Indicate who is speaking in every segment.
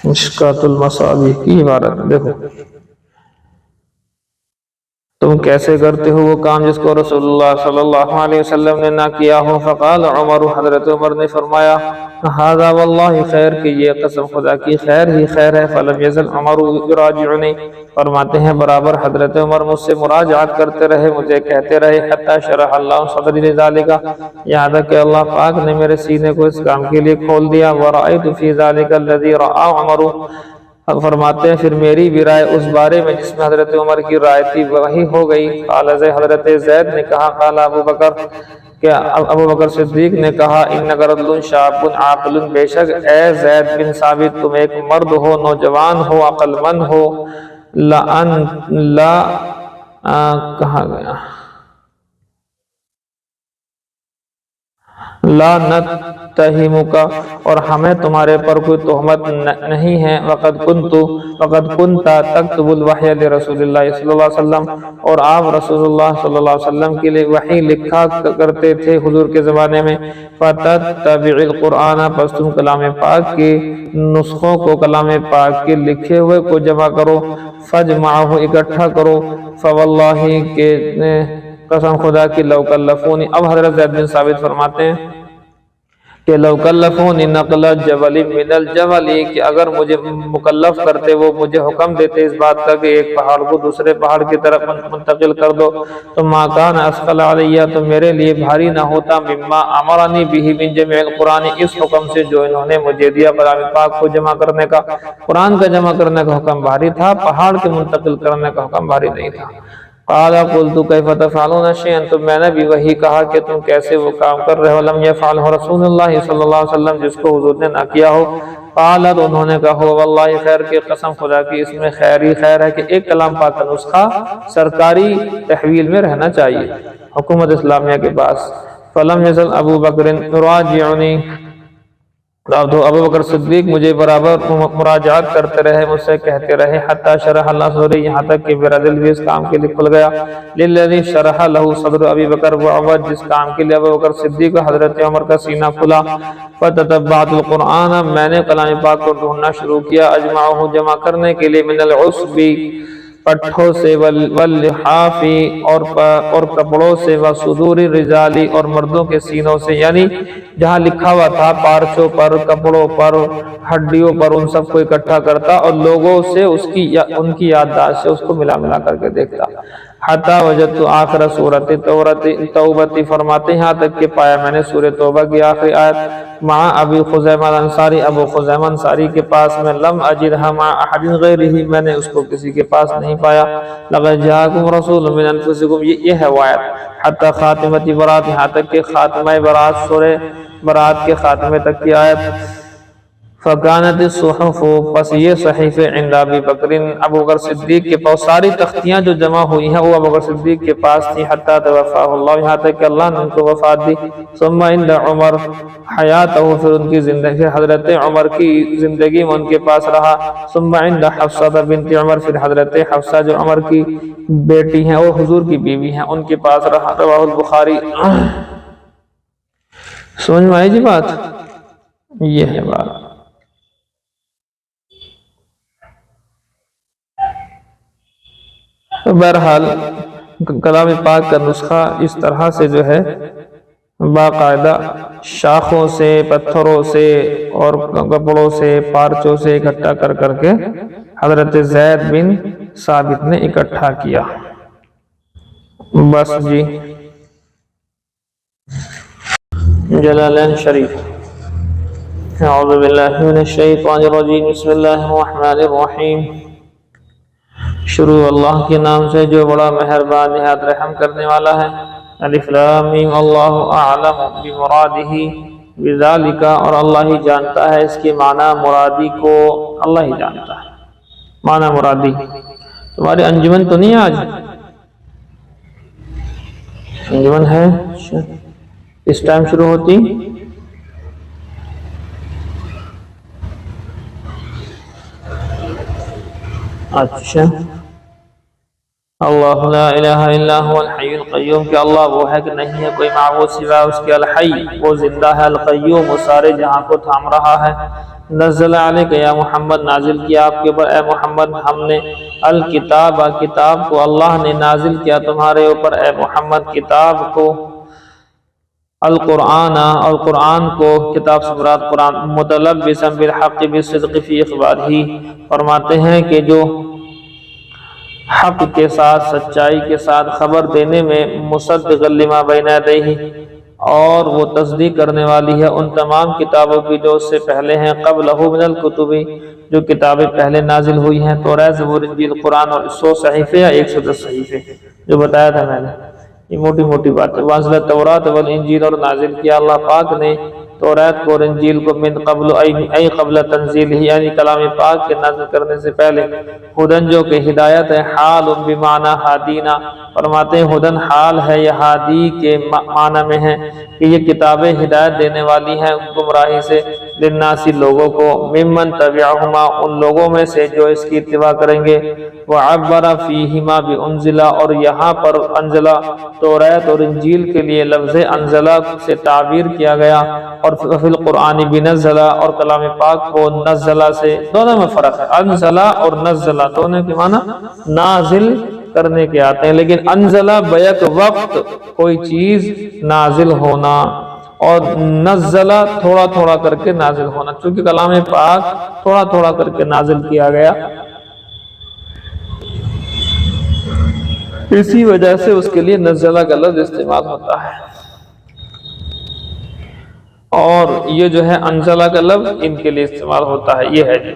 Speaker 1: مشکات المصابیح کی عبارت دیکھو، تم کیسے کرتے ہو وہ کام جس کو رسول اللہ صلی اللہ علیہ وسلم نے نہ کیا ہو؟ فقال عمر، حضرت عمر نے فرمایا ھذا واللہ خیر، کہ یہ قسم خدا کی خیر ہی خیر ہے۔ فلم یزل عمر یراجعنی، فرماتے ہیں برابر حضرت عمر مجھ سے مراجعات کرتے رہے، مجھے کہتے رہے حتی شرح اللہ صدری لذالک، یہاں تک کہ اللہ پاک نے میرے سینے کو اس کام کے لیے کھول دیا۔ ورأیت فی ذالک الذی رأى عمر، فرماتے ہیں پھر میری بھی رائے اس بارے میں جس میں حضرت عمر کی رائے تھی وہی ہو گئی۔ قال حضرت زید نے کہا، قال ابو بکر، کیا ابو بکر صدیق نے کہا، انک رجل شاب عاقل، بے شک اے زید بن ثابت تم ایک مرد ہو، نوجوان ہو، عقل مند ہو، کہا گیا لا نتہمک، اور ہمیں تمہارے پر کوئی تہمت نہیں ہے۔ وقد کنت تکتب الوحی لرسول اللہ صلی اللہ علیہ وسلم، اور آپ رسول اللہ صلی اللہ علیہ وسلم کے لیے وحی لکھا کرتے تھے حضور کے زمانے میں۔ فتتبع القرآن، پس تم کلام پاک کے نسخوں کو، کلام پاک کے لکھے ہوئے کو جمع کرو۔ فجمعہ، اکٹھا کرو۔ فواللہ، کہ قسم خدا کی، لو کلفونی، اب حضرت زید بن ثابت فرماتے ہیں کہ لو کلفونی نقل جبل من الجبل، کہ اگر مجھے مکلف کرتے، وہ مجھے حکم دیتے اس بات کا کہ ایک پہاڑ کو دوسرے پہاڑ کی طرف منتقل کر دو، تو ما کان اسقل علی، تو میرے لیے بھاری نہ ہوتا، مما امرنی بہ من جمع القرآن، اس حکم سے جو انہوں نے مجھے دیا کلام پاک کو جمع کرنے کا۔ قرآن کا جمع کرنے کا حکم بھاری تھا، پہاڑ کے منتقل کرنے کا حکم بھاری نہیں تھا۔ قال قلت کیف تفعلون شیئا، تو میں نے بھی وہی کہا کہ تم کیسے وہ کام کر رہے ہو، لم یفعلہ رسول اللہ صلی اللہ علیہ وسلم، جس کو حضور نے نہ کیا ہو۔ قال، انہوں نے کہا واللہ خیر، کی قسم خدا کی اس میں خیر ہی خیر ہے کہ ایک کلام پاک کا نسخہ سرکاری تحویل میں رہنا چاہیے حکومت اسلامیہ کے پاس۔ فلم یزل ابو بکر یراجعنی، ابو بکر صدیق مجھے برابر مراجعات کرتے رہے، مجھ سے کہتے رہے حتی شرح اللہ صدری، یہاں تک کہ میرا دل بھی اس کام کے لیے کھل گیا۔ للذی شرح لہ صدر ابی بکر و عمر، جس کام کے لیے ابو بکر صدیق و حضرت عمر کا سینہ کھلا۔ فتتبعت القرآن، میں نے کلام پاک کو ڈھونڈنا شروع کیا، اجمعہ، جمع کرنے کے لیے، من العصب، پٹھوں سے، واللحاف، اور کپڑوں سے، وصدور الرجال، اور مردوں کے سینوں سے، یعنی جہاں لکھا ہوا تھا پارچوں پر، کپڑوں پر، ہڈیوں پر، ان سب کو اکٹھا کرتا اور لوگوں سے ان کی یادداشت سے اس کو ملا کر کے دیکھتا۔ حتی وجدت آخر سورۃ توبہ، فرماتے ہیں یہاں تک کہ پایا میں نے سورۃ توبہ کی آخری آیت، مع ابی خزیمہ الانصاری، ابو خزیمہ انصاری کے پاس میں، لم اجدھا مع احد غیرہ، میں نے اس کو کسی کے پاس نہیں پایا۔ لقد جاءکم رسول من انفسکم، یہ ہے وہ آیت، حتی خاتمۃ برات، یہاں تک کہ خاتمہ برات، سورہ برات کے خاتمے تک کی آیت۔ فکانت الصحف، پس یہ صحیفے، عند ابی بکر، ابو بکر صدیق کے پاس، ساری تختیاں جو جمع ہوئی ہیں وہ ابو بکر صدیق کے پاس تھی، حتی توفاہ اللہ، یہاں تک کہ اللہ نے ان کو وفات دی۔ ثم عند عمر حیاتہ، پھر ان کی زندگی، حضرت عمر کی زندگی میں ان کے پاس رہا۔ ثم عند حفصہ بنت عمر، پھر حضرت حفصہ جو عمر کی بیٹی ہیں اور حضور کی بیوی ہیں ان کے پاس رہا۔ رواہ البخاری۔ سمجھ میں آئی جی بات؟ یہ ہے بات۔ بہرحال کلام پاک کا نسخہ اس طرح سے جو ہے باقاعدہ شاخوں سے، پتھروں سے اور کپڑوں سے، پارچوں سے اکٹھا کر کے حضرت زید بن ثابت نے اکٹھا کیا۔ بس جی، جلالین شریف۔ اعوذ باللہ من الشیطان الرجیم، بسم اللہ الرحمن الرحیم۔ شروع اللہ کے نام سے جو بڑا مہربان نہایت رحم کرنے والا ہے۔ الف لام میم، اللہ اعلم بمرادہ بذالک، اور اللہ ہی جانتا ہے اس کے معنی مرادی کو، اللہ ہی جانتا ہے معنی مرادی۔ تمہاری انجمن تو نہیں آج؟ انجمن ہے، اس ٹائم شروع ہوتی؟ اچھا۔ اللہ لا الہ الا هو الحی القیوم، کہ اللہ وہ ہے کہ نہیں ہے کوئی معبود سوا اس کے، الحی وہ زندہ ہے، القیوم وہ سارے جہاں کو تھام رہا ہے، نزل علیک یا محمد، نازل کیا آپ کے اوپر اے محمد ہم نے، الکتاب، کتاب کو اللہ نے نازل کیا تمہارے اوپر اے محمد کتاب کو، القرآن، اور قرآن کو، کتاب سے مراد قرآن، متلبسا بالحق بالصدق فی اخبارہ، فرماتے ہیں کہ جو حق کے ساتھ، سچائی کے ساتھ خبر دینے میں، مصدقا لما بین یدیہ، اور وہ تصدیق کرنے والی ہے ان تمام کتابوں کی جو اس سے پہلے ہیں، قبلہ من الکتب، جو کتابیں پہلے نازل ہوئی ہیں، توریت، زبور، انجیل، قرآن، اور 100 صحیفے یا 110 صحیفے جو بتایا تھا میں نے، یہ موٹی موٹی بات ہے۔ وانزل التوراۃ والانجیل، اور نازل کیا اللہ پاک نے توریت کو اور انجیل کو، من قبل ای قبل تنزیل ہی، یعنی کلام پاک کے نازل کرنے سے پہلے، ہدن جو کہ ہدایت ہے، حال بمعنی ہادینا، فرماتے ہیں ہدن حال ہے یہ ہادی کے معنی میں ہے کہ یہ کتابیں ہدایت دینے والی ہیں گمراہی سے، للناس لوگوں کو، ممن تبعہما ان لوگوں میں سے جو اس کی اتباع کریں گے، وعبر فیہما بانزلہ، اور یہاں پر انزلہ توریت اور انجیل کے لیے لفظ انزلہ سے تعبیر کیا گیا، اور فی القرآن بنزلہ، اور کلام پاک کو نزلہ سے، دونوں میں فرق ہے، انزلہ اور نزلہ دونوں کے معنی نازل کرنے کے آتے ہیں، لیکن انزلہ بیک وقت کوئی چیز نازل ہونا، اور نزلہ تھوڑا تھوڑا کر کے نازل ہونا، چونکہ کلام پاک تھوڑا تھوڑا کر کے نازل کیا گیا، اسی وجہ سے اس کے لیے نزلہ کا لفظ استعمال ہوتا ہے۔ اور یہ جو ہے انزلہ کا لفظ ان کے لیے استعمال ہوتا ہے، یہ ہے جی۔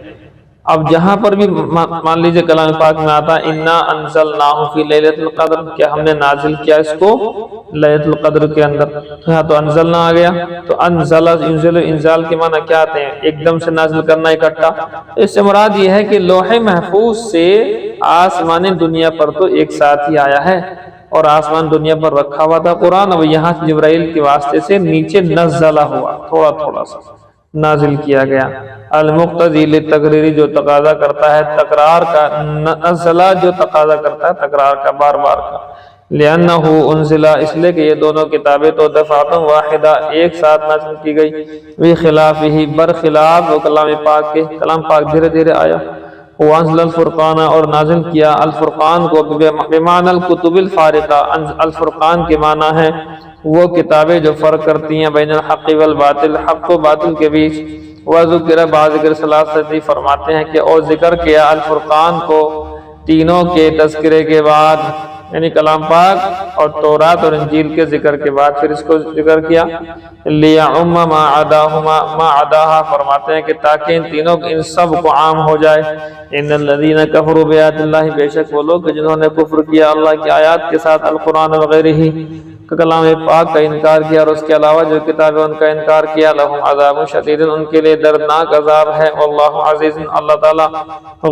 Speaker 1: اب جہاں پر بھی مان لیجئے کلام پاک میں آتا ہے انا انزلناہ فی لیلۃ القدر، کہ ہم نے نازل کیا اس کو لیلۃ القدر کے اندر، یہاں تو انزلنا آ گیا، تو انزل، انزل، انزال کے معنی کیا آتے ہیں؟ ایک دم سے نازل کرنا اکٹھا، اس سے مراد یہ ہے کہ لوح محفوظ سے آسمان دنیا پر تو ایک ساتھ ہی آیا ہے، اور آسمان دنیا پر رکھا ہوا تھا قرآن، اب یہاں جبرائیل کے واسطے سے نیچے نزلہ ہوا، تھوڑا تھوڑا سا نازل کیا گیا، المقتضی للتقریر، جو تقاضا کرتا ہے تکرار کا، نزلہ جو تقاضا کرتا ہے تکرار کا، بار بار کا، لأنہ انزلہ، اس لیے کہ یہ دونوں کتابیں تو دفعۃ واحدہ ایک ساتھ نازل کی گئی، بخلاف ہی، برخلاف کلام پاک کے، کلام پاک دھیرے دھیرے آیا، وانزل الفرقان، اور نازل کیا الفرقان کو، بمعنی الکتب الفارقہ، الفرقان کے معنی ہے وہ کتابیں جو فرق کرتی ہیں بین الحق والباطل، حق و باطل کے بیچ، وذکر، بعض ذکر ثلاثتی، فرماتے ہیں کہ اور ذکر کیا الفرقان کو تینوں کے تذکرے کے بعد، یعنی کلام پاک اور تورات اور انجیل کے ذکر کے بعد پھر اس کو ذکر کیا، لیعم ما عداہما، ما عداہا، فرماتے ہیں کہ تاکہ ان تینوں، ان سب کو عام ہو جائے، ان الذین کفروا بآیات اللہ، بے شک وہ لوگ جنہوں نے کفر کیا اللہ کی آیات کے ساتھ، القرآن وغیرہ ہی، کلام پاک کا انکار کیا، اور اس کے علاوہ جو کتابیں ان کا انکار کیا، لہم عذاب شدید، ان کے لیے دردناک عذاب ہے، واللہ عزیز، اللہ تعالیٰ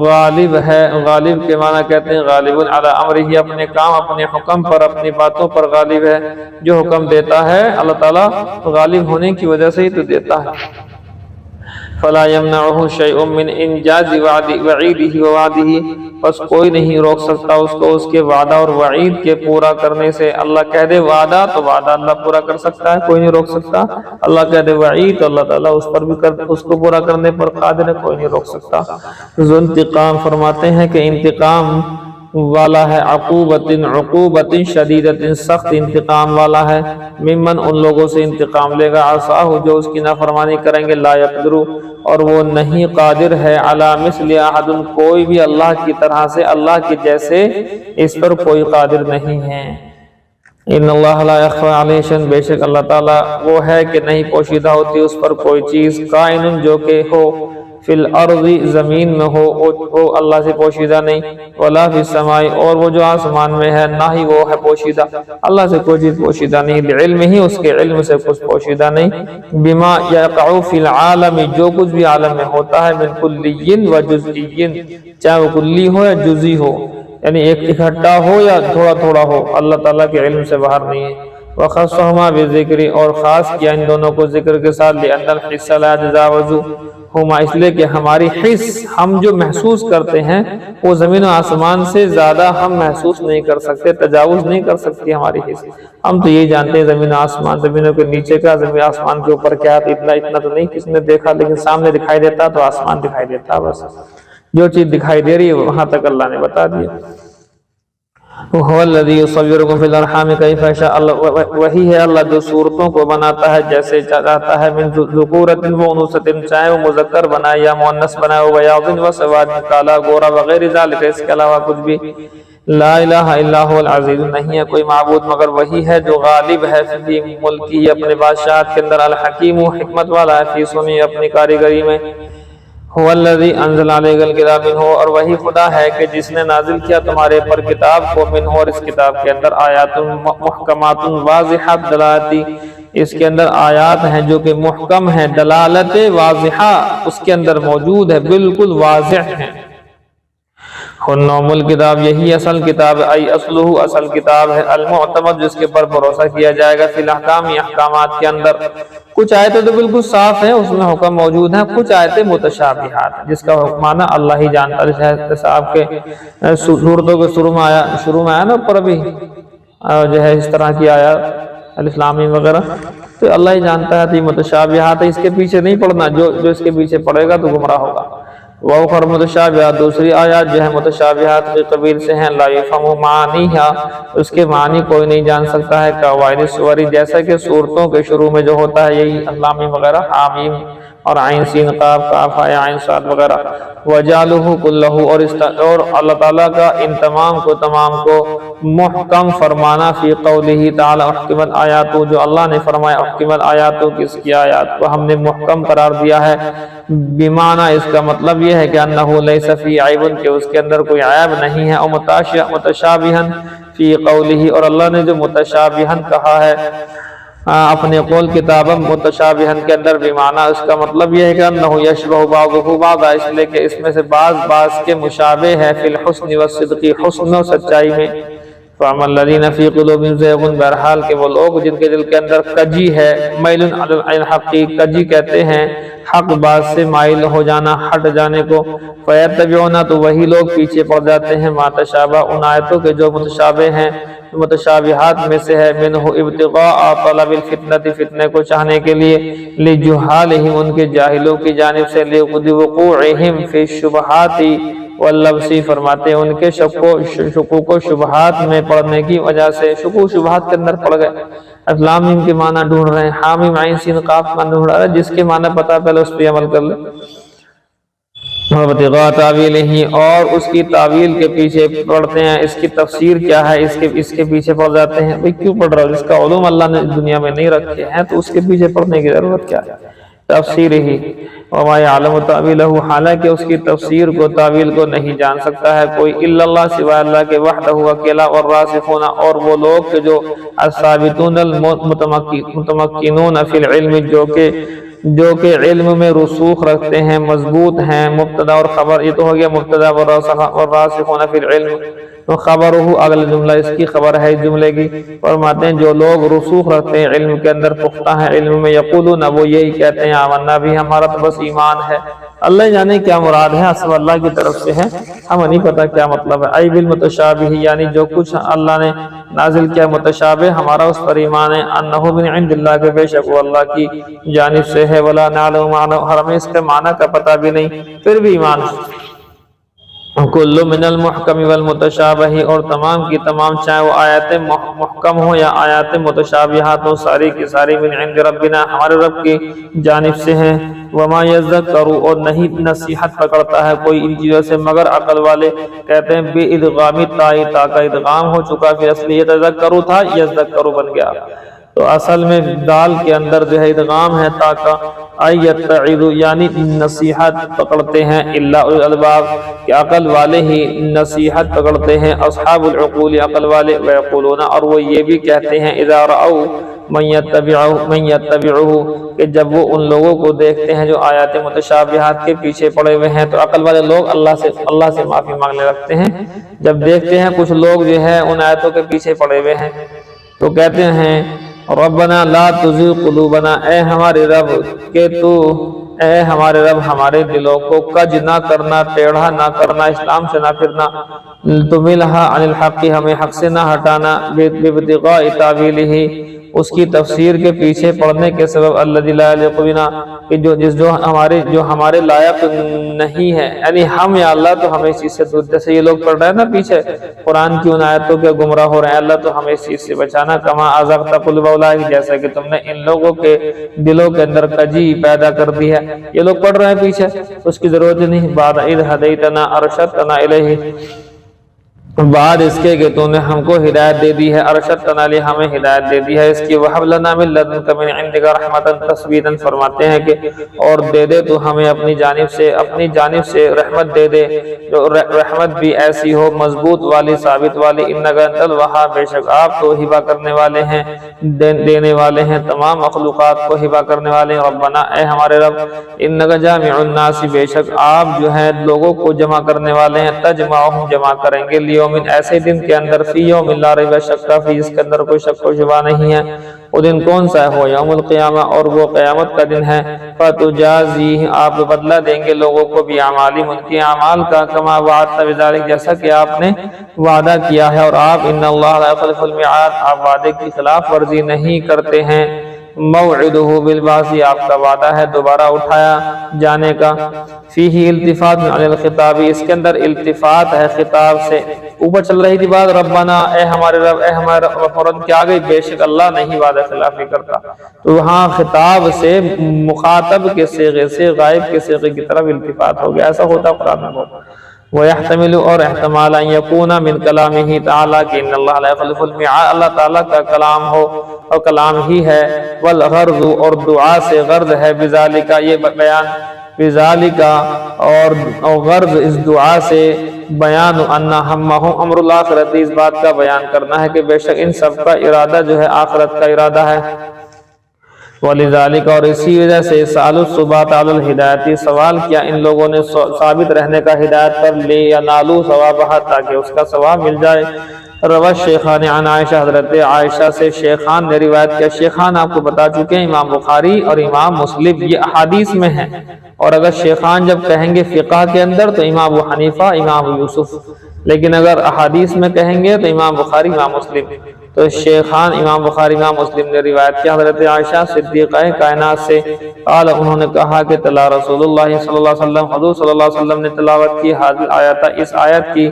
Speaker 1: غالب ہے، غالب کے معنی کہتے ہیں غالب علی امرہ، اپنے کام، اپنے حکم پر، اپنی باتوں پر غالب ہے، جو حکم دیتا ہے اللہ تعالیٰ غالب ہونے کی وجہ سے ہی تو دیتا ہے، فلا یمنعہ شیء من انجاز وعیدہ ووعدہ، بس کوئی نہیں روک سکتا اس کو اس کے وعدہ اور وعید کے پورا کرنے سے، اللہ کہہ دے وعدہ تو وعدہ اللہ پورا کر سکتا ہے، کوئی نہیں روک سکتا، اللہ کہہ دے وعید تو اللہ تعالیٰ اس پر بھی اس کو پورا کرنے پر قادر ہے، کوئی نہیں روک سکتا۔ ذو انتقام، فرماتے ہیں کہ انتقام والا ہے، عقوبت شدیدت، سخت انتقام والا ہے، ممن ان لوگوں سے انتقام لے گا، عصاہ جو اس کی نافرمانی کریں گے، لا یقدروا، اور وہ نہیں قادر ہے، علی مثل احد، کوئی بھی اللہ کی طرح سے، اللہ کے جیسے اس پر کوئی قادر نہیں ہے، ان اللہ لا یخفی علیہ شیء، بے شک اللہ تعالیٰ وہ ہے کہ نہیں پوشیدہ ہوتی اس پر کوئی چیز، کائن جو کہ ہو، فی الارض زمین میں ہو، وہ اللہ سے پوشیدہ نہیں، ولا فی السماء، اور وہ جو آسمان میں ہے نہ ہی وہ ہے پوشیدہ، اللہ سے کوئی چیز پوشیدہ نہیں، بعلم ہی، اس کے علم سے کچھ پوشیدہ نہیں، بما یقع فی العالم، جو کچھ بھی عالم میں ہوتا ہے، من کلی و جزئی، چاہے وہ کلی ہو یا جزئی ہو، یعنی ایک اکٹھا ہو یا تھوڑا تھوڑا ہو، اللہ تعالیٰ کے علم سے باہر نہیں ہے، وخصہما بذکر، اور خاص کیا ان دونوں کو ذکر کے ساتھ، لأن الحس لا يتجاوز ہما اس لیے کہ ہماری حس ہم جو محسوس کرتے ہیں وہ زمین و آسمان سے زیادہ ہم محسوس نہیں کر سکتے، تجاوز نہیں کر سکتی ہماری حس۔ ہم تو یہی جانتے ہیں زمین و آسمان، زمینوں کے نیچے کا، زمین آسمان کے اوپر کیا، اتنا تو نہیں کس نے دیکھا، لیکن سامنے دکھائی دیتا تو آسمان دکھائی دیتا، بس جو چیز دکھائی دے رہی ہے وہاں تک اللہ نے بتا دیا۔ وَهُوَ الَّذِي يُصَوِّرُكُمْ فِي الْأَرْحَامِ كَيْفَ يَشَاءُ، وہی ہے اللہ جو صورتوں کو بناتا ہے جیسے چاہتا ہے، من ذکورۃ و انوثۃ، چاہے وہ مذکر بنائے یا مؤنث بنائے، وبیاض و سواد، کالا گورا وغیر ذالک، اس کے علاوہ کچھ بھی۔ لا الہ الا هو العزیز، نہیں ہے کوئی معبود مگر وہی ہے جو غالب ہے، فی ملکی، اپنے بادشاہت کے اندر، الحکیم، حکمت والا ہے، فی صنعی، اپنی کاریگری میں۔ هو الذی انزل علیک الکتاب منہ، اور وہی خدا ہے کہ جس نے نازل کیا تمہارے پر کتاب کو، منہ، اور اس کتاب کے اندر آیات محکمات واضحات دلالتی، اس کے اندر آیات ہیں جو کہ محکم ہیں، دلالت واضحہ اس کے اندر موجود ہے، بالکل واضح ہیں۔ ام الکتاب، یہی اصل کتاب ہے، ای اصلہ، اصل کتاب ہے، المعتمد، جس کے پر بھروسہ کیا جائے گا، فی الاحکام، احکامات کے اندر۔ کچھ آیتیں تو بالکل صاف ہیں، اس میں حکم موجود ہیں، کچھ آیتیں متشابہات ہیں جس کا معنی اللہ ہی جانتا ہے۔ جیسے آپ کے سورتوں کے شروع میں آیا نا اوپر ابھی جو ہے اس طرح کی آیات الف لام میم وغیرہ، تو اللہ ہی جانتا ہے، تو یہ متشابہات ہے، اس کے پیچھے نہیں پڑنا، جو اس کے پیچھے پڑے گا تو گمراہ ہوگا۔ وَأُخَرُ مُتَشَابِهَاتٌ، دوسری آیات جو ہے متشابہات کی قبیل سے ہیں، لا يفهم معانیها، اس کے معنی کوئی نہیں جان سکتا ہے، قواعد السوری، جیسا کہ صورتوں کے شروع میں جو ہوتا ہے یہی الف وغیرہ، حامیم اور عین سین قاف، کاف ہا عین صاد وغیرہ۔ وَجَعَلُهُ كُلَّهُ، اور اللہ تعالیٰ کا ان تمام کو محکم فرمانا، فی قولہ تعالی احکمت آیات، جو اللہ نے فرمایا احکمت آیات، کس کی آیات کو ہم نے محکم قرار دیا ہے، بمعنی اس کا مطلب یہ ہے کہ انہ لیس فی عیب، کہ اس کے اندر کوئی عیب نہیں ہے، اور متشابہا فی قولہ، اور اللہ نے جو متشابہا کہا ہے اپنے قول کتابا متشابہا کے اندر، بمعنی اس کا مطلب یہ ہے کہ انہ یشبہ بعضہ بعضا، اس لیے کہ اس میں سے بعض کے مشابہ ہے، فی الحسن والصدق، حسن و سچائی میں۔ فَأَمَّا الَّذِينَ فِي قُلُوبِهِمْ زَيْغٌ، بہرحال کہ وہ لوگ جن کے دل کے اندر کجی ہے، میل علی الحق، کجی کہتے ہیں حق بات سے مائل ہو جانا، ہٹ جانے کو، فَيَتَّبِعُونَ، تو وہی لوگ پیچھے پڑ جاتے ہیں، مَا تَشَابَهَ، ان آیتوں کے جو متشابہ ہیں، متشابہات میں سے ہے، منہ ابتغاء طلب الفتنة، فتنے کو چاہنے کے لیے، لجہالہم، ان کے جاہلوں کی جانب سے، لوقوعہم فی الشبہات واللبسی، فرماتے ہیں ان کے شکوک و شبہات میں پڑنے کی وجہ سے، شکوک و شبہات کے اندر پڑ گئے، الف میم کے معنی ڈھونڈ رہے ہیں، حامیم عین سین قاف معنی ڈھونڈ رہے ہیں، جس کے معنی پتا پہلے اس پہ عمل کر لیں۔ وَابْتِغَاءَ تَأْوِيلِهِ، اور اس کی تعویل کے پیچھے پڑھتے ہیں، اس کی تفسیر کیا ہے، اس کے پیچھے پڑ جاتے ہیں۔ بھئی کیوں پڑھ رہا ہو؟ جس کا علوم اللہ نے دنیا میں نہیں رکھے ہیں تو اس کے پیچھے پڑھنے کی ضرورت کیا ہے؟ تفسیر ہی، وَمَا يَعْلَمُ تَأْوِيلَهُ، حالانکہ اس کی تفسیر کو، تعویل کو نہیں جان سکتا ہے کوئی، الا اللہ، سوائے اللہ کے، وحدہ، اکیلا، والراسخون، اور وہ لوگ کہ جو الثابتون المتمکنون فی العلم، جو کہ علم میں رسوخ رکھتے ہیں، مضبوط ہیں۔ مبتدا اور خبر، یہ تو ہو گیا مبتدا، والراسخون فی العلم، تو خبرہ اگلا جملہ اس کی خبر ہے جملے کی، فرماتے ہیں جو لوگ رسوخ رکھتے ہیں علم کے اندر، پختہ ہیں علم میں، یقولون، وہ یہی کہتے ہیں، آمنا بھی، ہمارا تو بس ایمان ہے۔ اللہ جانے کیا مراد ہے، اصل اللہ کی طرف سے ہے، ہمیں نہیں پتا کیا مطلب ہے۔ ای بالمتشابہ، یعنی جو کچھ اللہ نے نازل کیا متشابہ، ہمارا اس پر ایمان ہے، انہ من عند اللہ، کے بے شک وہ اللہ کی جانب سے ہے، ولا نعلم معنی، اور ہمیں اس کے معنی کا پتہ بھی نہیں، پھر بھی ایمان ہے۔ کل من المحکم والمتشابہ، اور تمام کی تمام، چاہے وہ آیات محکم ہو یا آیات متشابہات ہو، ساری کی ساری، من عند ربنا، ہمارے رب کی جانب سے ہیں۔ وما یذکر، اور نہیں نصیحت پکڑتا ہے کوئی ان چیزوں سے مگر عقل والے، کہتے ہیں بے ادغام تائی، تا کا ادغام ہو چکا، پھر اصلی یتذکر تھا، یذکر بن گیا، تو اصل میں دال کے اندر جو ہے ادغام ہے تا کا، ایتعظ، یعنی نصیحت پکڑتے ہیں، الا اولو الالباب، کہ عقل والے ہی نصیحت پکڑتے ہیں، اصحاب العقول، عقل والے، ویقولون، اور وہ یہ بھی کہتے ہیں، اذا رأوا من یتبعہ، کہ جب وہ ان لوگوں کو دیکھتے ہیں جو آیات متشابہات کے پیچھے پڑے ہوئے ہیں، تو عقل والے لوگ اللہ سے معافی مانگنے لگتے ہیں جب دیکھتے ہیں کچھ لوگ جو ہے ان آیتوں کے پیچھے پڑے ہوئے ہیں، تو کہتے ہیں ربنا لا تزغ قلوبنا، اے ہمارے رب کہ تو اے ہمارے رب ہمارے دلوں کو کج نہ کرنا، ٹیڑھا نہ کرنا، اسلام سے نہ پھرنا، تملھا عن الحق، ہمیں حق سے نہ ہٹانا، بابتغاء تاویلہ، اس کی تفسیر کے پیچھے پڑھنے کے سبب، الذی لا یلیق بنا، کہ جو ہمارے لائق نہیں ہے، یعنی ہم یا اللہ تو ہمیں اس چیز سے دور، جیسے یہ لوگ پڑھ رہے ہیں نا پیچھے قرآن کی ان آیتوں کے گمراہ ہو رہے ہیں، اللہ تو ہمیں اس چیز سے بچانا، کما ازغت قلوب اولئک، جیسا کہ تم نے ان لوگوں کے دلوں کے اندر کجی پیدا کر دی ہے۔ یہ لوگ پڑھ رہے ہیں پیچھے، اس کی ضرورت نہیں، بعد اذ ہدیتنا ارشدتنا الیہ، بعد اس کے کہ تو نے ہم کو ہدایت دے دی ہے، ارشدتنا الیہ، ہمیں ہدایت دے دی ہے اس کی، وہب لنا من لدنک من عندک رحمتا تثبیتا، فرماتے ہیں کہ اور دے دے تو ہمیں اپنی جانب سے رحمت دے دے، جو رحمت بھی ایسی ہو مضبوط والی، ثابت والی، انک انت الوہاب، بے شک آپ تو ہبہ کرنے والے ہیں، دینے والے ہیں، تمام مخلوقات کو ہبہ کرنے والے ہیں۔ ربنا، اے ہمارے رب، انک جامع الناس، بے شک آپ جو ہے لوگوں کو جمع کرنے والے ہیں، تجمعہم، جمع کریں گے، لیومن، ایسے دن کے اندر، فی یوم لا ریب شک فیہ، اس کے اندر کوئی شک و شبہ نہیں ہے، وہ دن کون سا ہے؟ وہ یوم القیامہ، اور وہ قیامت کا دن ہے، فتجازیہ، آپ بدلہ دیں گے لوگوں کو، باعمالہم، ان کے اعمال کا، کما وعدت بذلک، جیسا کہ آپ نے وعدہ کیا ہے، اور آپ ان اللہ لا یخلف المیعاد، آپ وعدے کی خلاف ورزی نہیں کرتے ہیں، موعدہ بالبعث، آپ کا وعدہ ہے دوبارہ اٹھایا جانے کا، فیہ التفات عن الخطاب، اس کے اندر التفات ہے خطاب سے، اوپر چل رہی تھی بات ربنا، اے ہمارے رب، اے ہمارے رب، فوراً کیا گئی، بے شک اللہ نہیں وعدہ خلافی کرتا، تو وہاں خطاب سے مخاطب کے صیغے سے غائب کے صیغے کی طرف التفات ہو گیا، ایسا ہوتا قرآن میں بہت۔ وَيَحْتَمِلُ، اور احتمال، أَن يَكُونَ مِن كَلَامِهِ تَعَالَى، کہ ان اللہ لا يخلف المیعاد، اللہ تعالیٰ کا کلام ہو اور کلام ہی ہے، والغرض، اور دعا سے غرض ہے، بذالک، یہ بیان، بذالک، اور غرض اس دعا سے، بیان ان ہمہم امر الآخرت، اس بات کا بیان کرنا ہے کہ بے شک ان سب کا ارادہ جو ہے آخرت کا ارادہ ہے، وَلِذَالِكَ، اور اسی وجہ سے، سألوا الثبات علی الہدایت، سوال کیا ان لوگوں نے ثابت رہنے کا ہدایت پر، لِيَنَالُوا ثَوَابَهَا، تاکہ اس کا ثواب مل جائے۔ روى الشیخان عن عائشہ، حضرت عائشہ سے شیخان نے روایت کیا، شیخان آپ کو بتا چکے ہیں، امام بخاری اور امام مسلم، یہ احادیث میں ہیں، اور اگر شیخان جب کہیں گے فقہ کے اندر تو امام ابو حنیفہ، امام یوسف، لیکن اگر احادیث میں کہیں گے تو امام بخاری، امام مسلم، تو شیخان امام بخاری امام مسلم نے روایت کیا حضرت عائشہ صدیقہ کائنات سے، قال، انہوں نے کہا کہ تلا رسول اللہ صلی اللہ علیہ وسلم، حضور صلی اللہ علیہ وسلم نے تلاوت کی، حاضر آیات، اس آیت کی،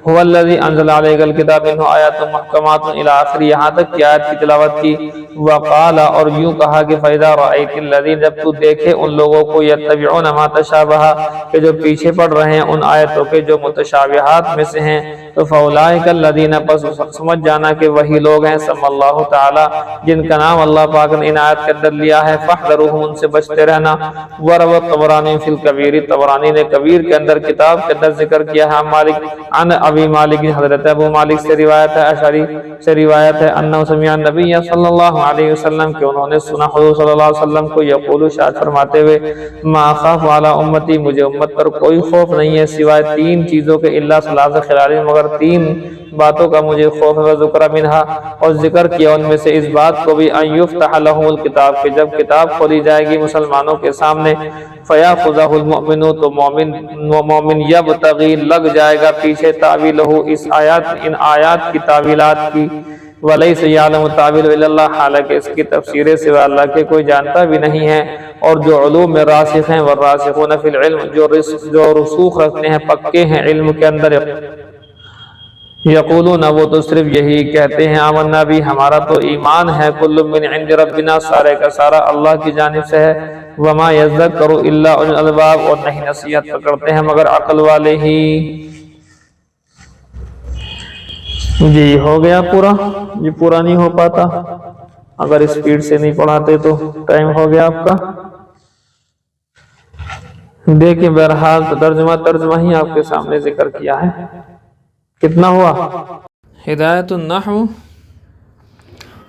Speaker 1: هو الذی انزل علیک الکتاب منہ آیات محکمات الی آخر، یہاں تک کہ آیت کی تلاوت کی، وقال، اور یوں کہا کہ فاذا رأیت الذین، جب تو دیکھے ان لوگوں کو، یتبعون ما تشابہ، کہ جو پیچھے پڑ رہے ہیں ان آیتوں کے جو متشابہات میں سے ہیں، تو فاولئک الذین، پس سمجھ جانا کہ وہی لوگ ہیں، سم اللہ تعالی، جن کا نام اللہ پاک نے ان آیت کے اندر لیا ہے، فاحذروہم، ان سے بچتے رہنا۔ وروى الطبرانی فی الکبیر، طبرانی نے کبیر کے اندر، کتاب کے اندر ذکر کیا ہے، مالک عن ابی مالک، حضرت ابو مالک سے روایت ہے، اشعری سے روایت ہے، انہ سمع النبی صلی اللہ علیہ وسلم، کہ انہوں نے سنا حضور صلی اللہ علیہ وسلم کو یقول، شاد فرماتے ہوئے، ما اخاف علی امتی، مجھے امت پر کوئی خوف نہیں ہے سوائے تین چیزوں کے، الا ثلاث خلال، مگر تین باتوں کا مجھے خوف ہے، ذکر منہا، اور ذکر کیا ان میں سے اس بات کو بھی، ان یفتح لہم الکتاب، کہ جب کتاب کھولی جائے گی مسلمانوں کے سامنے، فیاخذہ المؤمن، تو مومن یبتغی، لگ جائے گا پیچھے، تاویلہ، اس آیات، ان آیات کی تعویلات کی، وَلَيْسَ يَعْلَمُ تَعْوِيلَهُ إِلَّا اللَّهُ، حالانکہ اس کی تفسیریں سوا اللہ کے کوئی جانتا بھی نہیں ہے، اور جو علوم میں راسخ ہیں، والراسخون فی العلم، جو رسوخ رکھتے ہیں، پکے ہیں علم کے اندر، یقولون، وہ تو صرف یہی کہتے ہیں، آمنا بھی، ہمارا تو ایمان ہے، کل من عند ربنا، سارے کا سارا اللہ کی جانب سے ہے، وما یذکر الا اولو الالباب، اور نہیں نصیحت پکڑتے ہیں مگر عقل والے ہی۔ جی ہو گیا پورا، جی پورا نہیں ہو پاتا اگر اسپیڈ سے نہیں پڑھاتے تو، ٹائم ہو گیا آپ کا۔ دیکھیں بہرحال تو ترجمہ ہی آپ کے سامنے ذکر کیا ہے، کتنا ہوا؟ ہدایت النحو،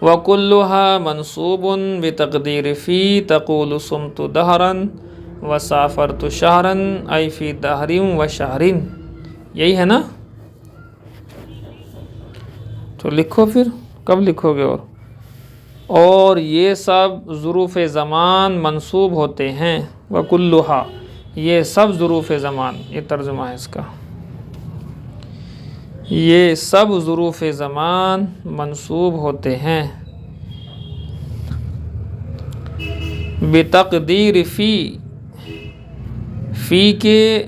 Speaker 1: وَكُلُّهَا مَنْصُوبٌ بِتَقْدِيرِ فِي، تَقُولُ صُمْتُ دَهْرًا وَسَافَرْتُ شَهْرًا، أي فِي دَهْرٍ وَشَهْرٍ، یہی ہے نا؟ تو لکھو پھر، کب لکھو گے؟ اور یہ سب ظروف زمان منصوب ہوتے ہیں، وکلھا، یہ سب ظروف زمان، یہ ترجمہ ہے اس کا، یہ سب ظروف زمان منصوب ہوتے ہیں بتقدیر فی کے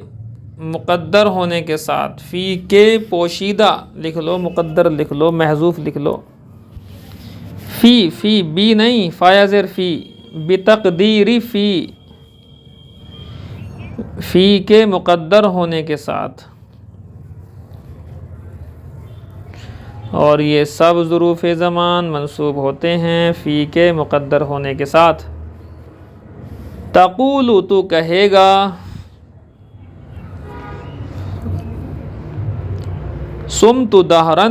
Speaker 1: مقدر ہونے کے ساتھ، فی کے پوشیدہ لکھ لو، مقدر لکھ لو، محذوف لکھ لو، فی بی نہیں، فایا زیر فی، بتقدیر فی کے مقدر ہونے کے ساتھ، اور یہ سب ظروف زمان منصوب ہوتے ہیں فی کے مقدر ہونے کے ساتھ۔ تقول، تو کہے گا، صمت دہرا،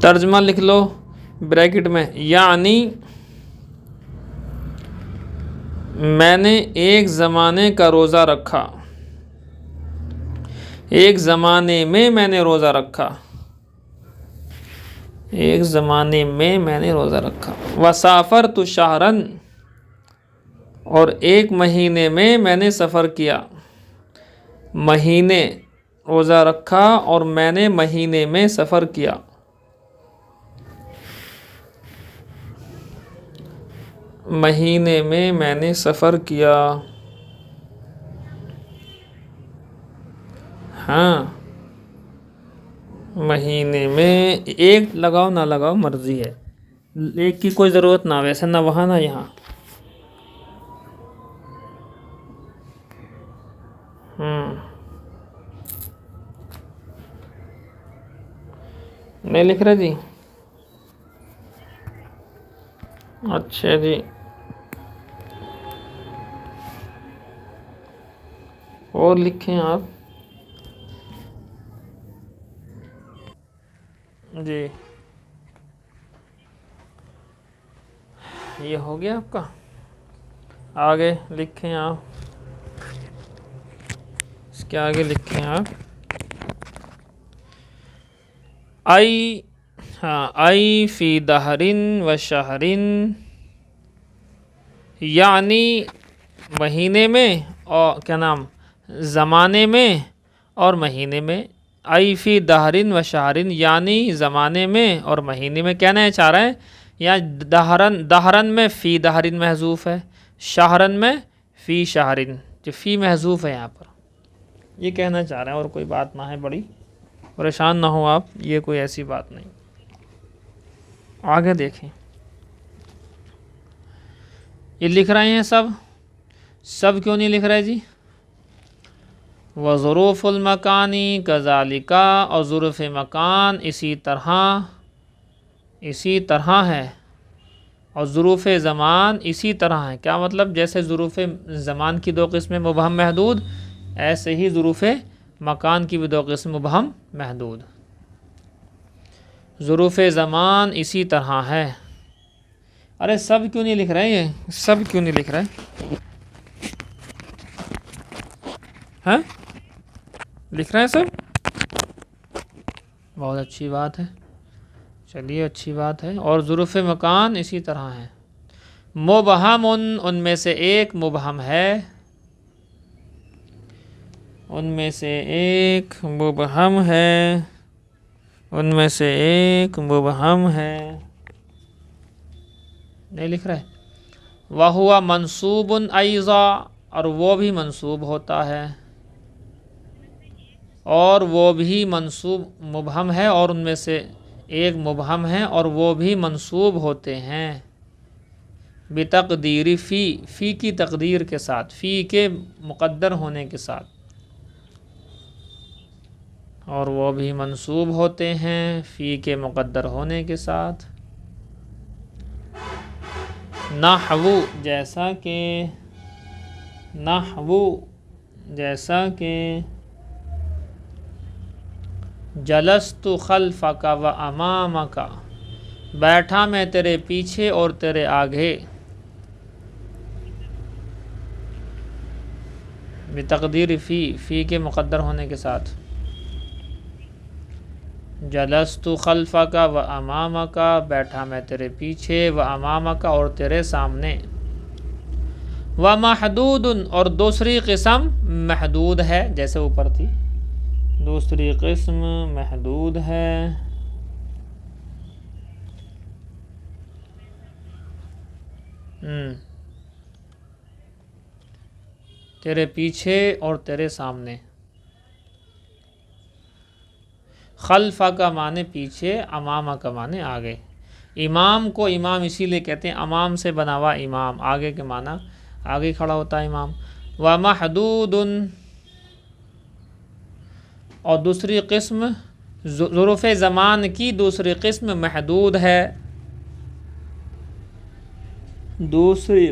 Speaker 1: ترجمہ لکھ لو بریکٹ میں، یعنی میں نے ایک زمانے کا روزہ رکھا، ایک زمانے میں میں نے روزہ رکھا، ایک زمانے میں میں نے روزہ رکھا۔ وسافرت شہرا، اور ایک مہینے میں نے سفر کیا، مہینے روزہ رکھا اور میں نے مہینے میں سفر کیا۔ مہینے میں نے سفر کیا، ہاں، مہینے میں، ایک لگاؤ نہ لگاؤ مرضی ہے، ایک کی کوئی ضرورت نہ، ویسے نہ وہاں نہ یہاں۔ نہیں لکھ رہے جی؟ اچھا جی، اور لکھیں آپ جی۔ یہ ہو گیا آپ کا، آگے لکھیں آپ، اس کے آگے لکھیں آپ، آئی فی دہرن و شہرن، یعنی مہینے میں، اور کیا نام، زمانے میں اور مہینے میں، آئی فی دہرن و شہرن، یعنی زمانے میں اور مہینے میں، کہنا چاہ رہے ہیں یا دہرن میں فی دہرن محذوف ہے، شہرن میں فی شہرن، جو فی محذوف ہے یہاں پر، یہ کہنا چاہ رہے ہیں، اور کوئی بات نہ ہے، بڑی پریشان نہ ہو آپ، یہ کوئی ایسی بات نہیں۔ آگے دیکھیں، یہ لکھ رہے ہیں سب کیوں نہیں لکھ رہے جی؟ وظروف المکانی کذالک، اور ظروف مکان اسی طرح ہے، اور ظروف زمان اسی طرح ہے۔ کیا مطلب؟ جیسے ظروف زمان کی دو قسمیں مبہم محدود، ایسے ہی ظروف مکان کی بھی دو قسم مبہم محدود۔ ظروف زمان اسی طرح ہے۔ ارے سب کیوں نہیں لکھ رہے؟ یہ سب کیوں نہیں لکھ رہے ہیں؟ لکھ رہے ہیں سب؟ بہت اچھی بات ہے، چلیے اچھی بات ہے۔ اور ظروف مکان اسی طرح ہے۔ مبہم، ان میں سے ایک مبہم ہے، ان میں سے ایک مبہم ہے، ان میں سے ایک مبہم ہے، نہیں لکھ رہے۔ وَهُوَ منصوب ایضا، اور وہ بھی منصوب ہوتا ہے، اور وہ بھی منصوب مبہم ہے، اور ان میں سے ایک مبہم ہے اور وہ بھی منصوب ہوتے ہیں بتقدیر فی کی تقدیر کے ساتھ، فی کے مقدر ہونے کے ساتھ، اور وہ بھی منصوب ہوتے ہیں فی کے مقدر ہونے کے ساتھ۔ نحو، جیسا کہ جلست خلفک و امامک، بیٹھا میں تیرے پیچھے اور تیرے آگے، بتقدیر فی کے مقدر ہونے کے ساتھ۔ جلست خلفک و امامک، بیٹھا میں تیرے پیچھے، و امامک اور تیرے سامنے، و محدود اور دوسری قسم محدود ہے، جیسے اوپر تھی، دوسری قسم محدود ہے، تیرے پیچھے اور تیرے سامنے۔ خلفہ کا معنی پیچھے، امامہ کا معنی آگے۔ امام کو امام اسی لیے کہتے ہیں، امام سے بنا ہوا امام، آگے کے معنی آگے کھڑا ہوتا ہے امام۔ ومحدود اور دوسری قسم، ظروف زمان کی دوسری قسم محدود ہے، دوسری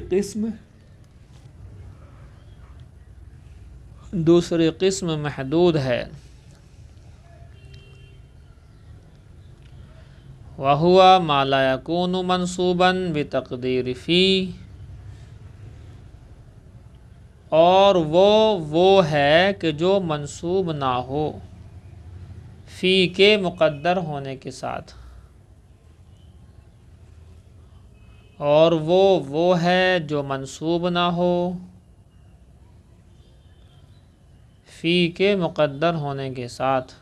Speaker 1: قسم محدود ہے۔ وَهُوَ مَا لَا يَكُونُ مَنْصُوبًا بِتَقْدِيرِ فِي، اور وہ ہے کہ جو منصوب نہ ہو فی کے مقدر ہونے کے ساتھ، اور وہ ہے جو منصوب نہ ہو فی کے مقدر ہونے کے ساتھ،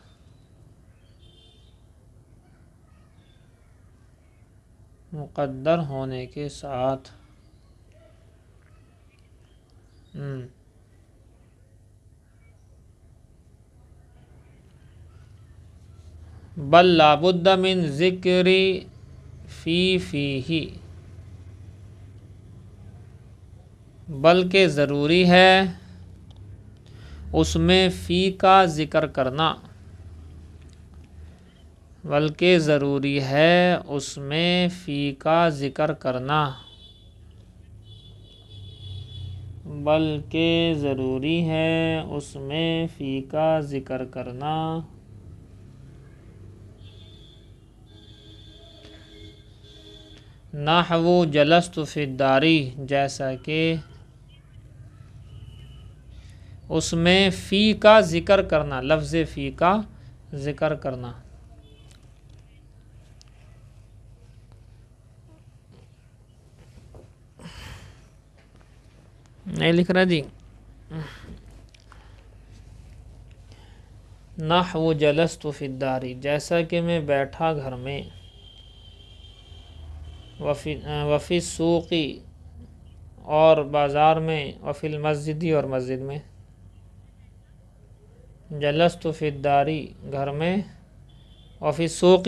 Speaker 1: مقدر ہونے کے ساتھ۔ بل لا بد من ذکر فیہ، بلکہ ضروری ہے اس میں فی کا ذکر کرنا، بلکہ ضروری ہے اس میں فی کا ذکر کرنا، بلکہ ضروری ہے اس میں فی کا ذکر کرنا۔ نحو جلست فی الدار، جیسا کہ اس میں فی کا ذکر کرنا، لفظ فی کا ذکر کرنا۔ نہیں لکھ رہا جی؟ نحو جلست فی الدار، جیسا کہ میں بیٹھا گھر میں، وفی السوق اور بازار میں، وفی المسجد اور مسجد میں۔ جلست فی الدار گھر میں، وفی السوق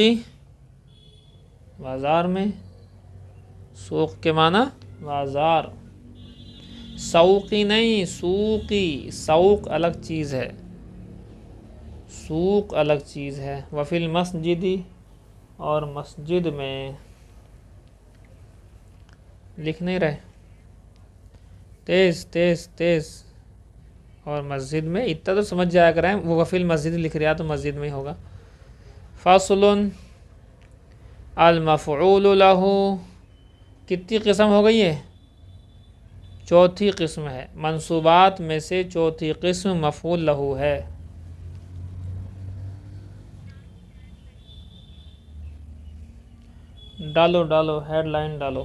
Speaker 1: بازار میں، سوق کے معنی بازار، سوقی نہیں سوقی، سوق الگ چیز ہے، سوق الگ چیز ہے۔ وفی المسجد اور مسجد میں، لکھ نہیں رہے؟ تیز تیز تیز، اور مسجد میں، اتنا تو سمجھ جایا کریں، وہ وفی المسجد لکھ رہا تو مسجد میں ہی ہوگا۔ فصل المفعول لہ، کتنی قسم ہو گئی ہے؟ چوتھی قسم ہے، منصوبات میں سے چوتھی قسم مفعول لہ ہے۔ ڈالو ہیڈ لائن ڈالو،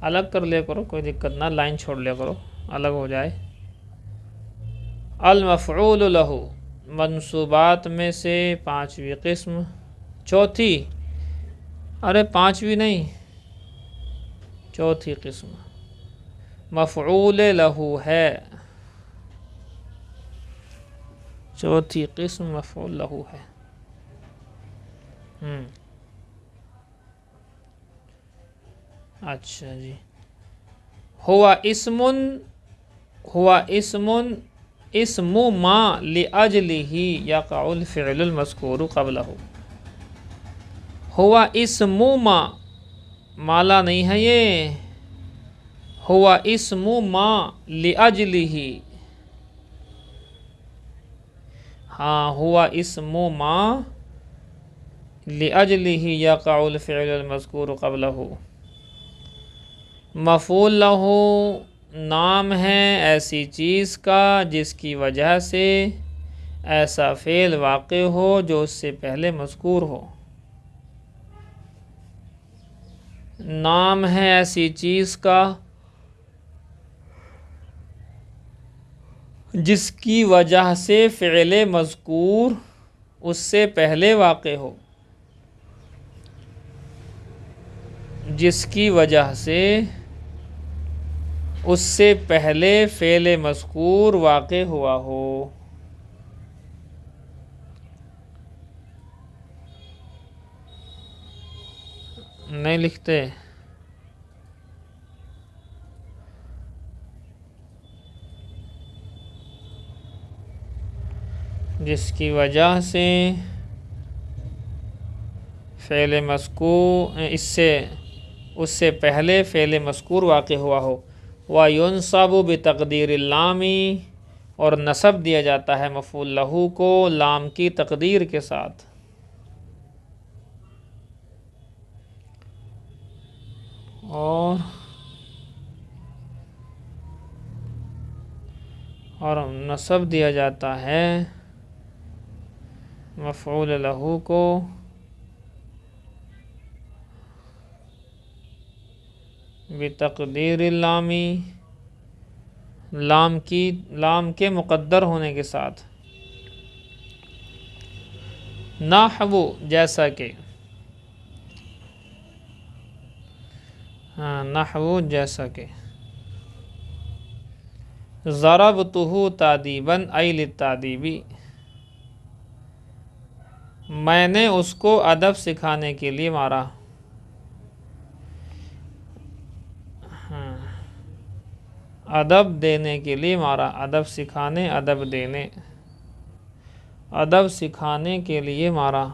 Speaker 1: الگ کر لیا کرو، کوئی دقت نہ، لائن چھوڑ لیا کرو، الگ ہو جائے۔ المفعول لہ، منصوبات میں سے پانچویں قسم، چوتھی، ارے پانچویں نہیں، چوتھی قسم مفعول لہ ہے، چوتھی قسم مفعول لہ ہے۔ اچھا جی، ہوا اسم ما لأجلہ یقع الفعل المذکور قبلہ، ہوا اسم ما، مالا نہیں ہے یہ، ہوا اسم ما لأجلہ، ہاں ہوا اسم ما لأجلہ یقع الفعل المذکور قبلہ، مفعول لہ نام ہے ایسی چیز کا جس کی وجہ سے ایسا فعل واقع ہو جو اس سے پہلے مذکور ہو۔ نام ہے ایسی چیز کا جس کی وجہ سے فعل مذکور اس سے پہلے واقع ہو، جس کی وجہ سے اس سے پہلے فعل مذکور واقع ہوا ہو۔ نہیں لکھتے؟ جس کی وجہ سے فعل مذکور اس سے پہلے فعل مذکور واقع ہوا ہو۔ وَيُنْصَبُ بِتَقْدِيرِ اللَّامِ، اور نصب دیا جاتا ہے مفعول لہو کو لام کی تقدیر کے ساتھ۔ اور نصب دیا جاتا ہے مفعول لہو کو بتقدیر اللام، لام کے مقدر ہونے کے ساتھ۔ نحو، جیسا کہ، نحو جیسا کہ، ضربتہ تادیباً ای للتادیب، میں نے اس کو ادب سکھانے کے لیے مارا۔ ادب دینے کے لیے مارا، ادب سکھانے، ادب دینے، ادب سکھانے کے لیے مارا۔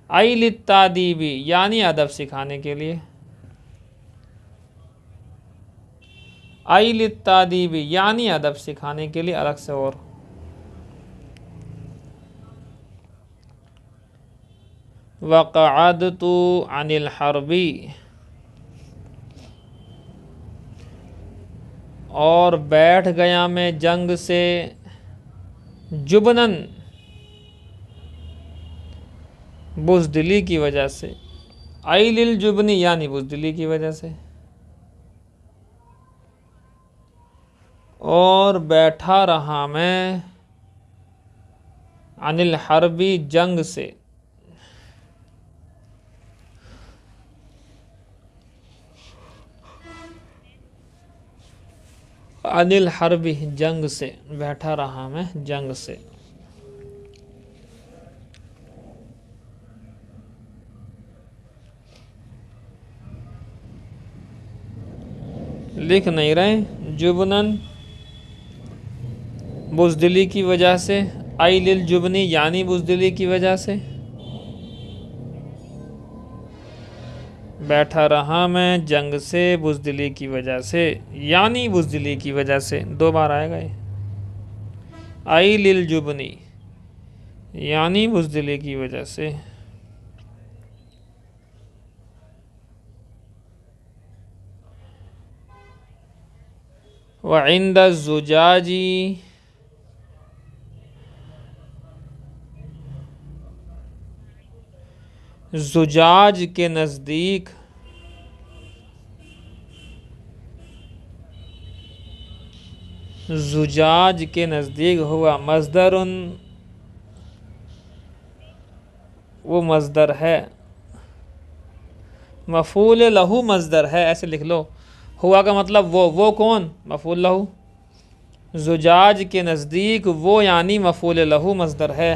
Speaker 1: ای للتادیب یعنی ادب سکھانے کے لیے، ای للتادیب یعنی ادب سکھانے کے لیے الگ سے۔ اور وقعدت عن الحرب، اور بیٹھ گیا میں جنگ سے، جبناً بزدلی کی وجہ سے، ای للجبن یعنی بزدلی کی وجہ سے۔ اور بیٹھا رہا میں عن الحرب جنگ سے، عن الحرب جنگ سے، بیٹھا رہا میں جنگ سے۔ لکھ نہیں رہے؟ جبناً بزدلی کی وجہ سے، ای للجبنی یعنی بزدلی کی وجہ سے، بیٹھا رہا میں جنگ سے بزدلی کی وجہ سے، یعنی بزدلی کی وجہ سے، دو بار آئے گا یہ، ای للجبنی یعنی بزدلی کی وجہ سے۔ وعند الزجاج، زجاج کے نزدیک، زجاج کے نزدیک ہوا مصدر، وہ مصدر ہے، مفعول لہو مصدر ہے، ایسے لکھ لو۔ ہوا کا مطلب وہ کون؟ مفعول لہو۔ زجاج کے نزدیک وہ یعنی مفعول لہو مصدر ہے۔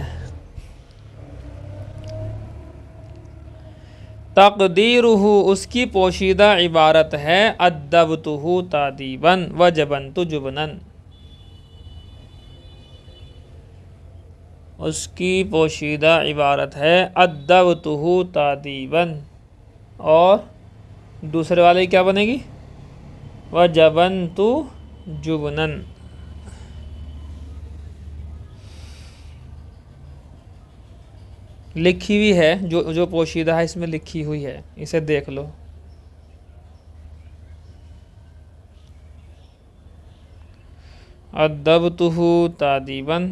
Speaker 1: تقدیرہ، اس کی پوشیدہ عبارت ہے، ادبتہ تادیباً وجبنت جبناً، اس کی پوشیدہ عبارت ہے ادبتہ تادیباً، اور دوسرے والے کیا بنے گی؟ وجبنت جبناً۔ لکھی ہوئی ہے، جو پوشیدہ ہے اس میں لکھی ہوئی ہے، اسے دیکھ لو۔ ادبتہ تادیباً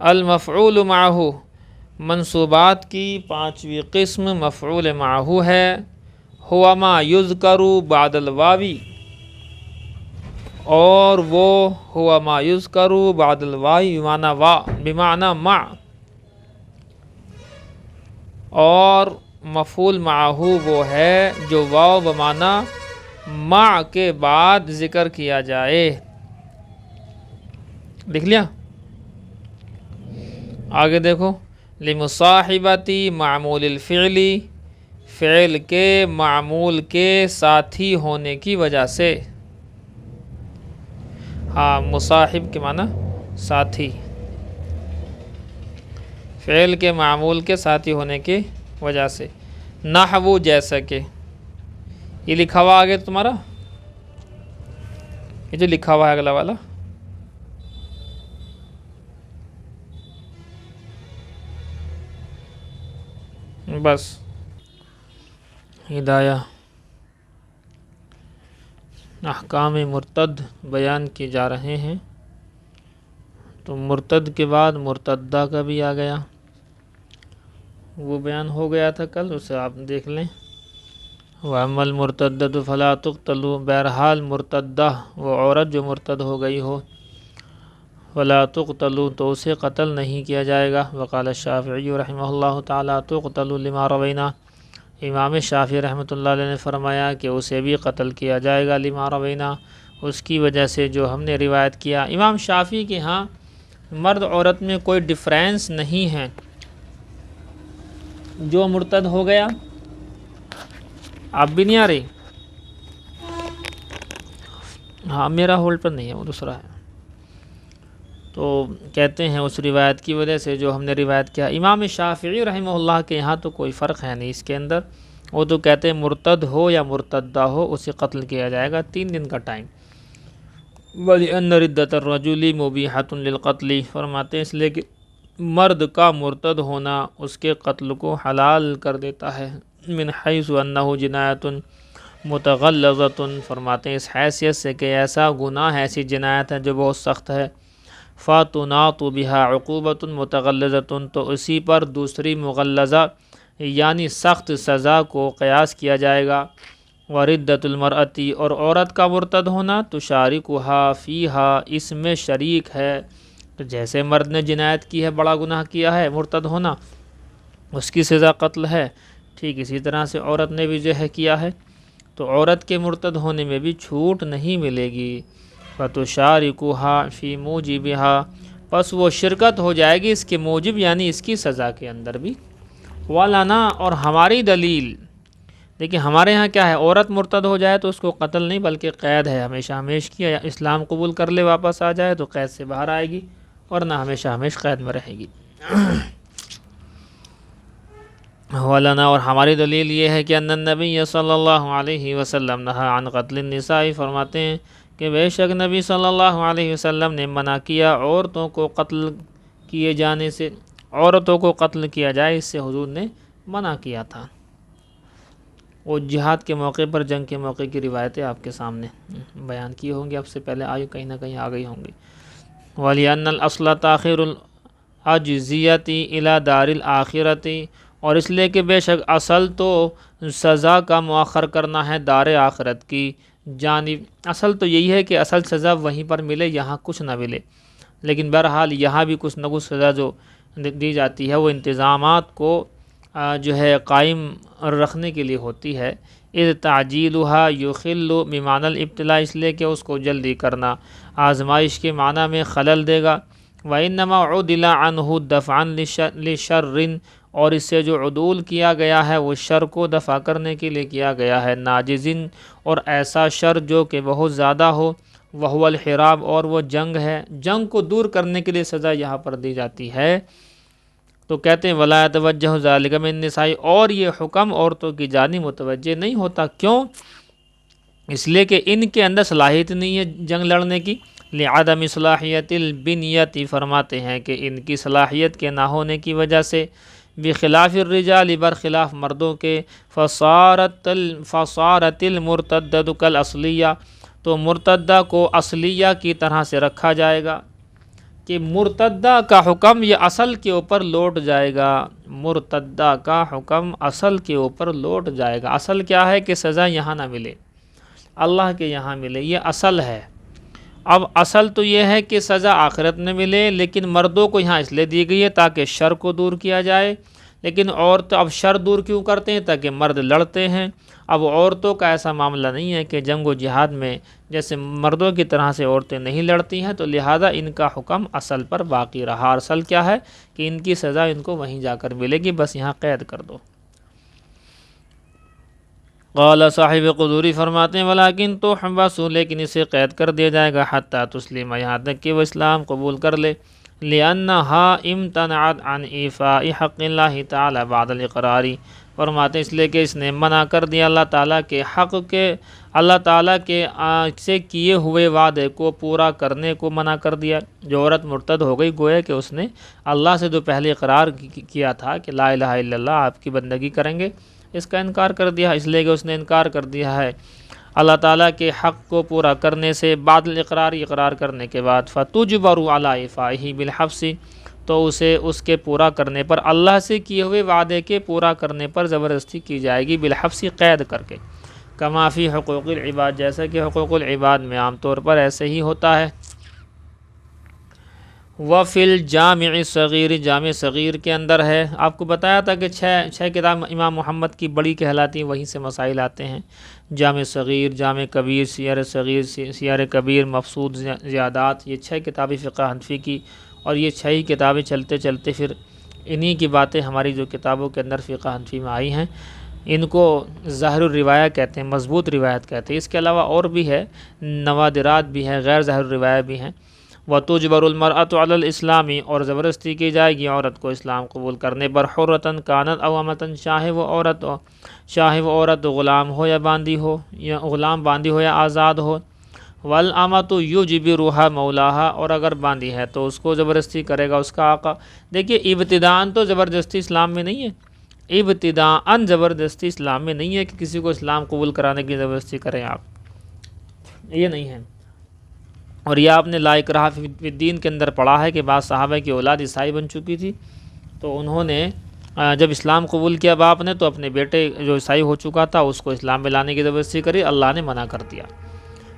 Speaker 1: المفعول معہ، منصوبات کی پانچویں قسم مفعول معہ ہے۔ ہوا ما یذکر بعد الواوی، اور وہ ہوا ما یذکر بعد الواوی بمعنی مع، اور مفعول معہ وہ ہے جو واو بمعنی مع کے بعد ذکر کیا جائے۔ لکھ لیا؟ آگے دیکھو، لمصاحبتی معمول الفعلی، فعل کے معمول کے ساتھی ہونے کی وجہ سے۔ ہاں، مصاحب کے معنی ساتھی، فعل کے معمول کے ساتھی ہونے کی وجہ سے۔ نحو جیسا کہ، یہ لکھا ہوا آگے تمہارا، یہ جو لکھا ہوا ہے اگلا والا، بس ہدایہ احکام مرتد بیان کیے جا رہے ہیں۔ تو مرتد کے بعد مرتدہ کا بھی آ گیا، وہ بیان ہو گیا تھا کل، اسے آپ دیکھ لیں۔ وَأَمَّا الْمُرْتَدَّةُ فَلَا تُقْتَلُ، بہرحال مرتدہ وہ عورت جو مرتد ہو گئی ہو، فَلَا تُقْتَلُ تو اسے قتل نہیں کیا جائے گا۔ وقال الشافعی رحمہ اللہ تعالیٰ تُقْتَلُ لِمَا روَيْنَا، امام شافعی رحمۃ اللہ علیہ نے فرمایا کہ اسے بھی قتل کیا جائے گا، لِمَا روَيْنَا، اس کی وجہ سے جو ہم نے روایت کیا۔ امام شافعی کے ہاں مرد عورت میں کوئی ڈفرینس نہیں ہے، جو مرتد ہو گیا، آپ بھی نہیں آ رہی؟ ہاں میرا ہولڈ پر نہیں ہے، وہ دوسرا ہے۔ تو کہتے ہیں اس روایت کی وجہ سے جو ہم نے روایت کیا، امام شافعی رحمہ اللہ کے یہاں تو کوئی فرق ہے نہیں اس کے اندر، وہ تو کہتے ہیں مرتد ہو یا مرتدہ ہو اسے قتل کیا جائے گا، 3 دن کا ٹائم۔ وَلِأَنَّ رِدَّةَ الرَّجُلِ مُبِيحَةٌ لِلْقَتْلِ، فرماتے ہیں اس لیے کہ مرد کا مرتد ہونا اس کے قتل کو حلال کر دیتا ہے، من حیث انہ جنایت متغلظۃ، فرماتے ہیں اس حیثیت سے کہ ایسا گناہ ہے، ایسی جنایت ہے جو بہت سخت ہے۔ فَتُنَاطُ بِهَا عُقُوبَةٌ مُتَغَلِّظَةٌ، تو اسی پر دوسری مغلظہ یعنی سخت سزا کو قیاس کیا جائے گا۔ وَرِدَّةُ الْمَرْأَةِ، اور عورت کا مرتد ہونا، تُشَارِكُهَا فِيهَا، اس میں شریک ہے۔ تو جیسے مرد نے جنایت کی ہے، بڑا گناہ کیا ہے مرتد ہونا، اس کی سزا قتل ہے، ٹھیک اسی طرح سے عورت نے بھی جو ہے کیا ہے، تو عورت کے مرتد ہونے میں بھی چھوٹ نہیں ملے گی۔ فَتُشَارِكُهَا فِي مُوجِبِهَا، پس وہ شرکت ہو جائے گی اس کے موجب یعنی اس کی سزا کے اندر بھی۔ وَلَنَا، اور ہماری دلیل، دیکھیں ہمارے ہاں کیا ہے، عورت مرتد ہو جائے تو اس کو قتل نہیں بلکہ قید ہے ہمیشہ ہمیش کی، یا اسلام قبول کر لے واپس آ جائے تو قید سے باہر آئے گی، ورنہ ہمیشہ ہمیش قید میں رہے گی۔ وَلَنَا، اور ہماری دلیل یہ ہے کہ ان النبی صلی اللہ علیہ وسلم نہا عن قتل النساء، فرماتے ہیں کہ بے شک نبی صلی اللہ علیہ وسلم نے منع کیا عورتوں کو قتل کیے جانے سے، عورتوں کو قتل کیا جائے اس سے حضور نے منع کیا تھا۔ وہ جہاد کے موقع پر، جنگ کے موقع کی روایتیں آپ کے سامنے بیان کی ہوں گی، اب سے پہلے آئی کہیں نہ کہیں آ گئی ہوں گی۔ وَلِأَنَّ الْأَصْلَ تَأْخِيرُ الْأَجْزِيَّةِ إِلَى دَارِ الْآخِرَةِ، اور اس لیے کہ بے شک اصل تو سزا کا مؤخر کرنا ہے دار آخرت کی جانب، اصل تو یہی ہے کہ اصل سزا وہیں پر ملے، یہاں کچھ نہ ملے، لیکن بہرحال یہاں بھی کچھ نہ کچھ سزا جو دی جاتی ہے وہ انتظامات کو جو ہے قائم رکھنے کے لیے ہوتی ہے۔ اِذْ تَعْجِيلُهَا يُخِلُّ بِمَعْنَى الْإِبْتِلَاءِ، اس لیے کہ اس کو جلدی کرنا آزمائش کے معنی میں خلل دے گا۔ وَإِنَّمَا عُدِلَ عَنْهُ دَفْعًا لِشَرٍ، اور اس سے جو عدول کیا گیا ہے وہ شر کو دفع کرنے کے لیے کیا گیا ہے، ناجزن، اور ایسا شر جو کہ بہت زیادہ ہو، وَهُوَ الْحِرَابُ، اور وہ جنگ ہے، جنگ کو دور کرنے کے لیے سزا یہاں پر دی جاتی ہے۔ تو کہتے ہیں وَلَا يَتَوَجَّهُ ذَلِكَ مِن النِّسَاءِ، اور یہ حکم عورتوں کی جانب متوجہ نہیں ہوتا، کیوں؟ اس لیے کہ ان کے اندر صلاحیت نہیں ہے جنگ لڑنے کی، لِعَدَمِ صلاحیت الْبِنْیَةِ، فرماتے ہیں کہ ان کی صلاحیت کے نہ ہونے کی وجہ سے، بخلاف الرجال، برخلاف مردوں کے، فصارت المرتدۃ کالاصلیہ، تو مرتدہ کو اصلیہ کی طرح سے رکھا جائے گا۔ کہ مرتدہ کا حکم یہ اصل کے اوپر لوٹ جائے گا، مرتدہ کا حکم اصل کے اوپر لوٹ جائے گا۔ اصل کیا ہے کہ سزا یہاں نہ ملے، اللہ کے یہاں ملے، یہ اصل ہے۔ اب اصل تو یہ ہے کہ سزا آخرت میں ملے، لیکن مردوں کو یہاں اس لیے دی گئی ہے تاکہ شر کو دور کیا جائے، لیکن عورتیں اب شر دور کیوں کرتے ہیں؟ تاکہ مرد لڑتے ہیں۔ اب عورتوں کا ایسا معاملہ نہیں ہے کہ جنگ و جہاد میں جیسے مردوں کی طرح سے عورتیں نہیں لڑتی ہیں، تو لہٰذا ان کا حکم اصل پر باقی رہا۔ اصل کیا ہے کہ ان کی سزا ان کو وہیں جا کر ملے گی، بس یہاں قید کر دو۔ قال صاحب قدوری فرماتے ہیں ولیکن تو حبسوا، لیکن اسے قید کر دیا جائے گا حتی تسلم، یہاں تک کہ وہ اسلام قبول کر لے، لأنها امتنعت عن ایفاء حق اللہ تعالی بعد الاقرار، فرماتے ہیں اس لیے کہ اس نے منع کر دیا اللہ تعالیٰ کے حق کے، اللہ تعالیٰ کے سے کیے ہوئے وعدے کو پورا کرنے کو منع کر دیا۔ جو عورت مرتد ہو گئی گویا کہ اس نے اللہ سے جو پہلے اقرار کیا تھا کہ لا الہ الا اللہ آپ کی بندگی کریں گے، اس کا انکار کر دیا، اس لیے کہ اس نے انکار کر دیا ہے اللہ تعالیٰ کے حق کو پورا کرنے سے بعد الاقرار، اقرار کرنے کے بعد فتجبر علی ایفائہ بالحبس، تو اسے اس کے پورا کرنے پر، اللہ سے کیے ہوئے وعدے کے پورا کرنے پر زبردستی کی جائے گی، بالحبس قید کر کے، کما فی حقوق العباد، جیسا کہ حقوق العباد میں عام طور پر ایسے ہی ہوتا ہے۔ وفی الجامع الصغیر، جامع صغیر کے اندر ہے، آپ کو بتایا تھا کہ چھ کتاب امام محمد کی بڑی کہلاتی ہیں، وہیں سے مسائل آتے ہیں، جامع صغیر، جامع کبیر، سیر صغیر، سیر کبیر، مفسود زیادات، یہ 6 کتابیں فقہ حنفی کی، اور یہ 6 ہی کتابیں چلتے چلتے پھر انہی کی باتیں ہماری جو کتابوں کے اندر فقہ حنفی میں آئی ہیں، ان کو ظاہر الروایہ کہتے ہیں، مضبوط روایت کہتے ہیں۔ اس کے علاوہ اور بھی ہے، نوادرات بھی ہیں، غیر ظاہر الروایہ بھی ہیں۔ وَتُجْبَرُ الْمَرْأَةُ عَلَى الْإِسْلَامِ، اور زبردستی کی جائے گی عورت کو اسلام قبول کرنے پر، حُرَّةً كَانَتْ أَوْ أَمَةً، چاہے وہ عورت غلام ہو یا باندی ہو، یا غلام باندی ہو یا آزاد ہو۔ وَالْأَمَةُ يُجْبِرُهَا مَوْلَاهَا، اور اگر باندی ہے تو اس کو زبردستی کرے گا اس کا آقا۔ دیکھیے ابتداءً تو زبردستی اسلام میں نہیں ہے، ابتداءً زبردستی اسلام میں نہیں ہے کہ کسی کو اسلام قبول کرانے کی زبردستی کریں آپ، یہ نہیں ہے۔ اور یہ آپ نے لا اکراہ فی الدین کے اندر پڑھا ہے کہ بعض صحابہ کی اولاد عیسائی بن چکی تھی، تو انہوں نے جب اسلام قبول کیا باپ نے، تو اپنے بیٹے جو عیسائی ہو چکا تھا اس کو اسلام میں لانے کی زبردستی کری، اللہ نے منع کر دیا۔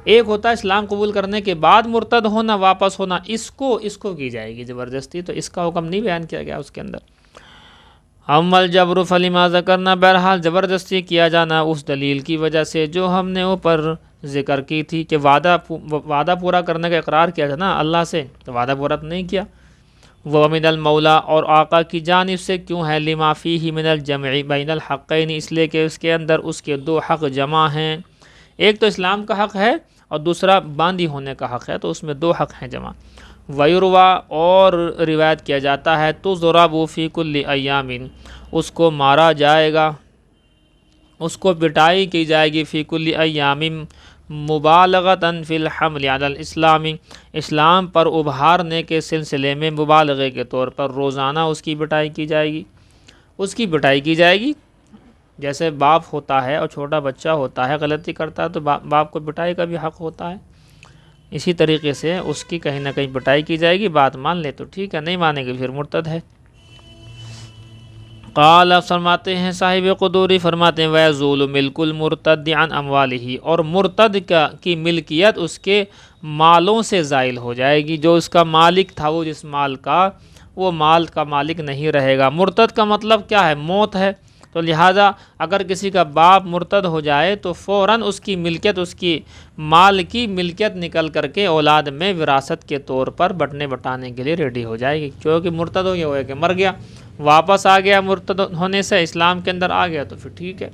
Speaker 1: ایک ہوتا ہے اسلام قبول کرنے کے بعد مرتد ہونا، واپس ہونا، اس کو کی جائے گی زبردستی، تو اس کا حکم نہیں بیان کیا گیا اس کے اندر۔ ہم الجبر فلما ذکرنا، بہرحال زبردستی کیا جانا اس دلیل کی وجہ سے جو ہم نے اوپر ذکر کی تھی، کہ وعدہ پورا کرنے کا اقرار کیا تھا نا اللہ سے، تو وعدہ پورا نہیں کیا۔ وَمِنَ الْمَوْلَى، اور آقا کی جانب سے کیوں ہے، لِمَا فِيهِ مِنَ الْجَمْعِ بَيْنَ الْحَقَّيْنِ، اس لیے کہ اس کے اندر اس کے 2 حق جمع ہیں، ایک تو اسلام کا حق ہے اور دوسرا باندی ہونے کا حق ہے، تو اس میں 2 حق ہیں جمع۔ وَيُرْوَى، اور روایت کیا جاتا ہے، تُضْرَبُ فِي كُلِّ أَيَّامٍ، اس کو مارا جائے گا، اس کو پٹائی کی جائے گی، فی کل ایام، مبالغۃً فی الحمل علی الاسلام، اسلام پر ابھارنے کے سلسلے میں مبالغے کے طور پر روزانہ اس کی پٹائی کی جائے گی، اس کی پٹائی کی جائے گی۔ جیسے باپ ہوتا ہے اور چھوٹا بچہ ہوتا ہے غلطی کرتا ہے تو باپ کو پٹائی کا بھی حق ہوتا ہے، اسی طریقے سے اس کی کہیں نہ کہیں پٹائی کی جائے گی، بات مان لے تو ٹھیک ہے، نہیں مانے گی پھر مرتد ہے۔ قال، فرماتے ہیں صاحب قدوری فرماتے ہیں وَيَزُولُ مِلْكُ الْمُرْتَدِّ عَنْ أَمْوَالِهِ، اور مرتد کی ملکیت اس کے مالوں سے زائل ہو جائے گی، جو اس کا مالک تھا وہ جس مال کا، وہ مال کا مالک نہیں رہے گا۔ مرتد کا مطلب کیا ہے؟ موت ہے، تو لہٰذا اگر کسی کا باپ مرتد ہو جائے تو فوراً اس کی ملکیت، اس کی مال کی ملکیت نکل کر کے اولاد میں وراثت کے طور پر بٹنے بٹانے کے لیے ریڈی ہو جائے گی، کیونکہ مرتد ہو گیا، وہ ہے کہ مر گیا، واپس آ گیا مرتد ہونے سے، اسلام کے اندر آ گیا تو پھر ٹھیک ہے۔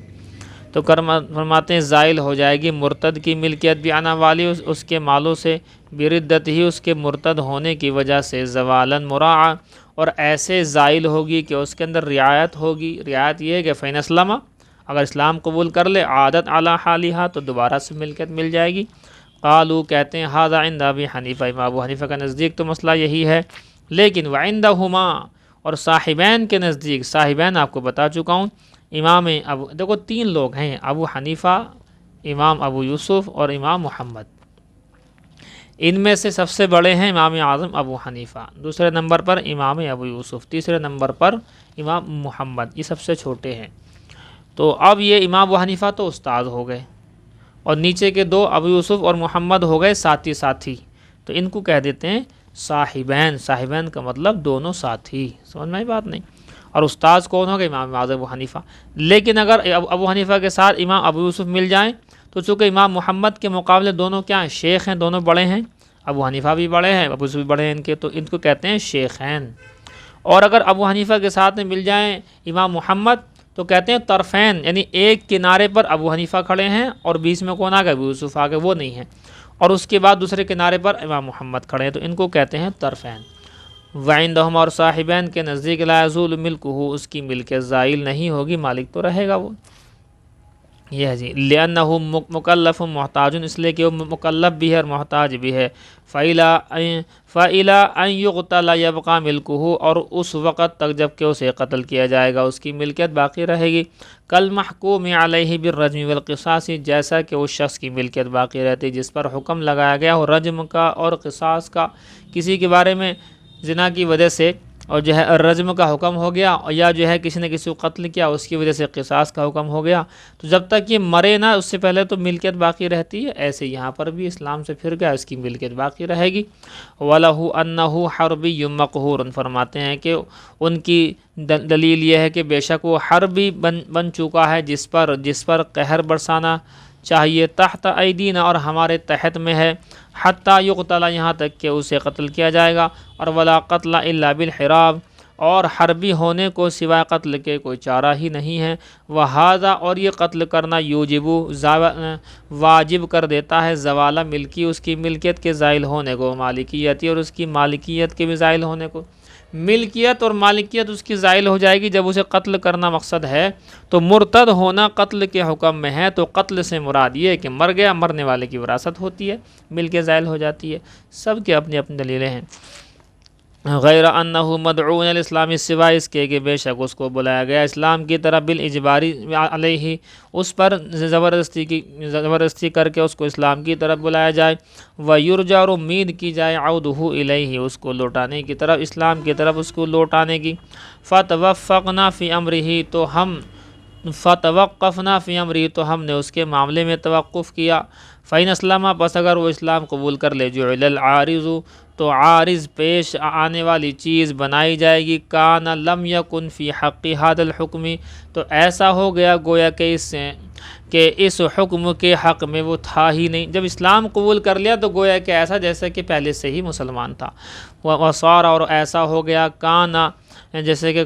Speaker 1: تو فرماتے ہیں زائل ہو جائے گی مرتد کی ملکیت بھی آنا والی اس کے مالوں سے، بردت ہی، اس کے مرتد ہونے کی وجہ سے، زوالاً مراعا، اور ایسے زائل ہوگی کہ اس کے اندر رعایت ہوگی۔ رعایت یہ ہے کہ فین اسلم، اگر اسلام قبول کر لے، عادت علی حالہا، تو دوبارہ سے ملکیت مل جائے گی۔ قالو، کہتے ہیں ھذا عند ابی حنیفہ، امام ابو حنیفہ کا نزدیک تو مسئلہ یہی ہے، لیکن وعندہما، اور صاحبین کے نزدیک، صاحبین آپ کو بتا چکا ہوں، امام ابو، دیکھو 3 لوگ ہیں، ابو حنیفہ، امام ابو یوسف اور امام محمد،
Speaker 2: ان میں سے سب سے بڑے ہیں امام اعظم ابو حنیفہ، دوسرے نمبر پر امام ابو یوسف، تیسرے نمبر پر امام محمد، یہ سب سے چھوٹے ہیں۔ تو اب یہ امام ابو حنیفہ تو استاد ہو گئے، اور نیچے کے دو ابو یوسف اور محمد ہو گئے ساتھی ساتھی، تو ان کو کہہ دیتے ہیں صاحبین۔ صاحبین کا مطلب دونوں ساتھی، سمجھ میں آئی بات نہیں؟ اور استاذ کون ہوگا؟ امام اعظم ابو حنیفہ۔ لیکن اگر ابو حنیفہ کے ساتھ امام ابو یوسف مل جائیں تو چونکہ امام محمد کے مقابلے دونوں کیا ہیں؟ شیخ ہیں، دونوں بڑے ہیں، ابو حنیفہ بھی بڑے ہیں، ابو یوسف بھی بڑے ہیں ان کے، تو ان کو کہتے ہیں شیخین۔ اور اگر ابو حنیفہ کے ساتھ میں مل جائیں امام محمد تو کہتے ہیں طرفین، یعنی ایک کنارے پر ابو حنیفہ کھڑے ہیں اور بیچ میں کون آ گئے؟ ابو یوسف آ گئے، وہ نہیں ہیں، اور اس کے بعد دوسرے کنارے پر امام محمد کھڑے ہیں، تو ان کو کہتے ہیں طرفین۔ وعندہم، اور صاحبین کے نزدیک، لا یزول ملکہ، اس کی ملکیت زائل نہیں ہوگی، مالک تو رہے گا وہ۔ یہ ہے جی، لأنہ مکلف محتاج، اس لیے کہ وہ مکلف بھی ہے اور محتاج بھی ہے۔ فَإِلَىٰ أَن يُقْتَلَ يَبْقَىٰ مِلْكُهُ، اور اس وقت تک جب کہ اسے قتل کیا جائے گا اس کی ملکیت باقی رہے گی۔ کالمحکوم علیہ بالرجم والقصاص، جیسا کہ اس شخص کی ملکیت باقی رہتی جس پر حکم لگایا گیا ہو رجم کا اور قصاص کا، کسی کے بارے میں زنا کی وجہ سے اور جو ہے رجم کا حکم ہو گیا، یا جو ہے کسی نے کسی کو قتل کیا اس کی وجہ سے قصاص کا حکم ہو گیا، تو جب تک یہ مرے نہ اس سے پہلے تو ملکیت باقی رہتی ہے۔ ایسے یہاں پر بھی اسلام سے پھر گیا، اس کی ملکیت باقی رہے گی۔ وَلَهُ أَنَّهُ حَرْبِيٌّ مَقْهُورٌ، فرماتے ہیں کہ ان کی دلیل یہ ہے کہ بے شک وہ حربی بن چکا ہے جس پر قہر برسانا چاہیے، تحت ایدینا، اور ہمارے تحت میں ہے، حتیٰ یقتل، یہاں تک کہ اسے قتل کیا جائے گا، اور ولا قتل الا بالحراب، اور حربی ہونے کو سوائے قتل کے کوئی چارہ ہی نہیں ہے۔ وہذا، اور یہ قتل کرنا یوجب، واجب کر دیتا ہے، زوال ملکی، اس کی ملکیت کے زائل ہونے کو، مالکیتی، اور اس کی مالکیت کے بھی زائل ہونے کو۔ ملکیت اور مالکیت اس کی زائل ہو جائے گی جب اسے قتل کرنا مقصد ہے، تو مرتد ہونا قتل کے حکم میں ہے، تو قتل سے مراد یہ ہے کہ مر گیا، مرنے والے کی وراثت ہوتی ہے، ملکیت زائل ہو جاتی ہے۔ سب کے اپنی اپنی دلیلیں ہیں۔ غیر انہ مدعون الاسلام، سوائے اس کے کہ بے شک اس کو بلایا گیا اسلام کی طرف، بالاجباری علیہ، اس پر زبردستی کر کے اس کو اسلام کی طرف بلایا جائے، ویرجا، اور امید کی جائے، عودہ الیہ، اس کو لوٹانے کی طرف، اسلام کی طرف اس کو لوٹانے کی۔ فتوفقنا فی امرہ، تو ہم فتوقفنا فی امرہ، تو ہم نے اس کے معاملے میں توقف کیا۔ فإن اسلم، پس اگر وہ اسلام قبول کر لے، جعل العارض، تو عارض پیش آنے والی چیز بنائی جائے گی، کان لم یکن فی حق ھذا الحکم، تو ایسا ہو گیا گویا کہ اس حکم کے حق میں وہ تھا ہی نہیں۔ جب اسلام قبول کر لیا تو گویا کہ ایسا جیسا کہ پہلے سے ہی مسلمان تھا۔ وصار، اور ایسا ہو گیا، کان، جیسے کہ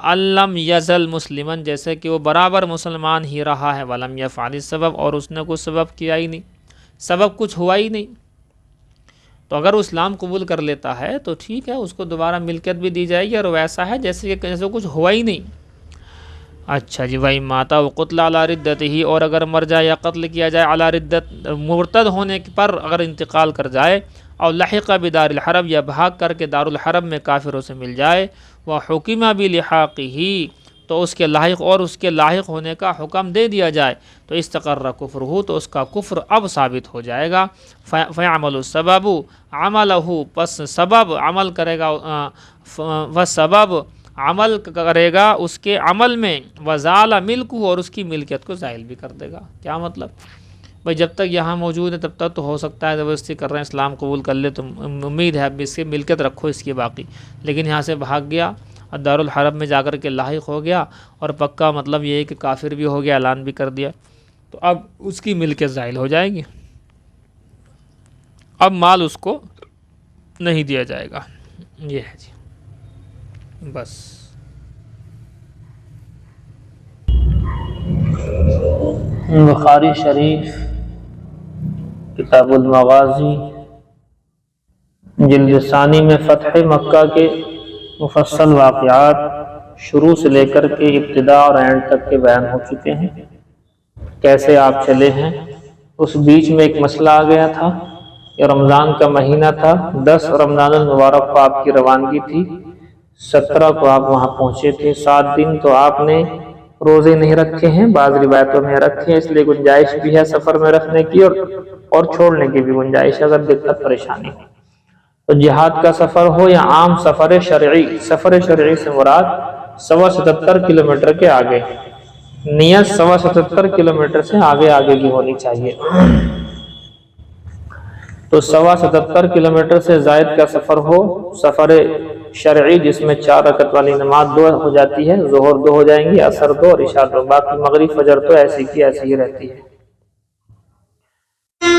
Speaker 2: لم یزل مسلمن، جیسے کہ وہ برابر مسلمان ہی رہا ہے، ولم یفعل السبب، اور اس نے کوئی سبب کیا ہی نہیں، سبب کچھ ہوا ہی نہیں۔ تو اگر وہ اسلام قبول کر لیتا ہے تو ٹھیک ہے، اس کو دوبارہ ملکیت بھی دی جائے گی، اور ویسا ہے جیسے کچھ ہوا ہی نہیں۔ اچھا جی، وہی ماتا و قتل علی ردتہ، اور اگر مر جائے یا قتل کیا جائے علی ردت، مرتد ہونے پر اگر انتقال کر جائے، اور لحق بدار الحرب، یا بھاگ کر کے دار الحرب میں کافروں سے مل جائے، وحکم بلحاقہ، تو اس کے لاحق اور اس کے لاحق ہونے کا حکم دے دیا جائے، تو استقر کفرہ، تو اس کا کفر اب ثابت ہو جائے گا۔ فیعمل السبب عملہ، پس سبب عمل کرے گا، وسبب عمل کرے گا اس کے عمل میں، وزال ملکہ، اور اس کی ملکیت کو زائل بھی کر دے گا۔ کیا مطلب؟ بھائی جب تک یہاں موجود ہے تب تک تو ہو سکتا ہے زبردستی کر رہے ہیں، اسلام قبول کر لے تو امید ہے اب اس کی ملکیت رکھو اس کی باقی، لیکن یہاں سے بھاگ گیا اور دارالحرب میں جا کر کے لاحق ہو گیا، اور پکا مطلب یہ ہے کہ کافر بھی ہو گیا، اعلان بھی کر دیا، تو اب اس کی ملکیت زائل ہو جائے گی، اب مال اس کو نہیں دیا جائے گا۔ یہ ہے جی، بس۔
Speaker 1: بخاری شریف کتاب المغازی جلد ثانی میں فتح مکہ کے مفصل واقعات شروع سے لے کر کے ابتدا اور اینڈ تک کے بیان ہو چکے ہیں، کیسے آپ چلے ہیں۔ اس بیچ میں ایک مسئلہ آ گیا تھا کہ رمضان کا مہینہ تھا، 10 رمضان المبارک کو آپ کی روانگی تھی، 17 کو آپ وہاں پہنچے تھے، 7 دن تو آپ نے روزے نہیں رکھے ہیں، بعض روایتوں میں رکھے ہیں، اس لیے گنجائش بھی ہے سفر میں رکھنے کی اور چھوڑنے کی بھی گنجائش ہے اگر دقت پریشانی ہو۔ تو جہاد کا سفر ہو یا عام سفر شرعی، سفر شرعی سے مراد 77 کلومیٹر کے آگے، نیت 77 کلومیٹر سے آگے آگے کی ہونی چاہیے۔ تو 77 کلومیٹر سے زائد کا سفر ہو، سفر شرعی جس میں 4 رکعت والی نماز 2 ہو جاتی ہے، ظہر 2 ہو جائیں گی، عصر 2 اور عشاء 2، باقی مغرب فجر تو ایسی کی ایسی ہی رہتی ہے۔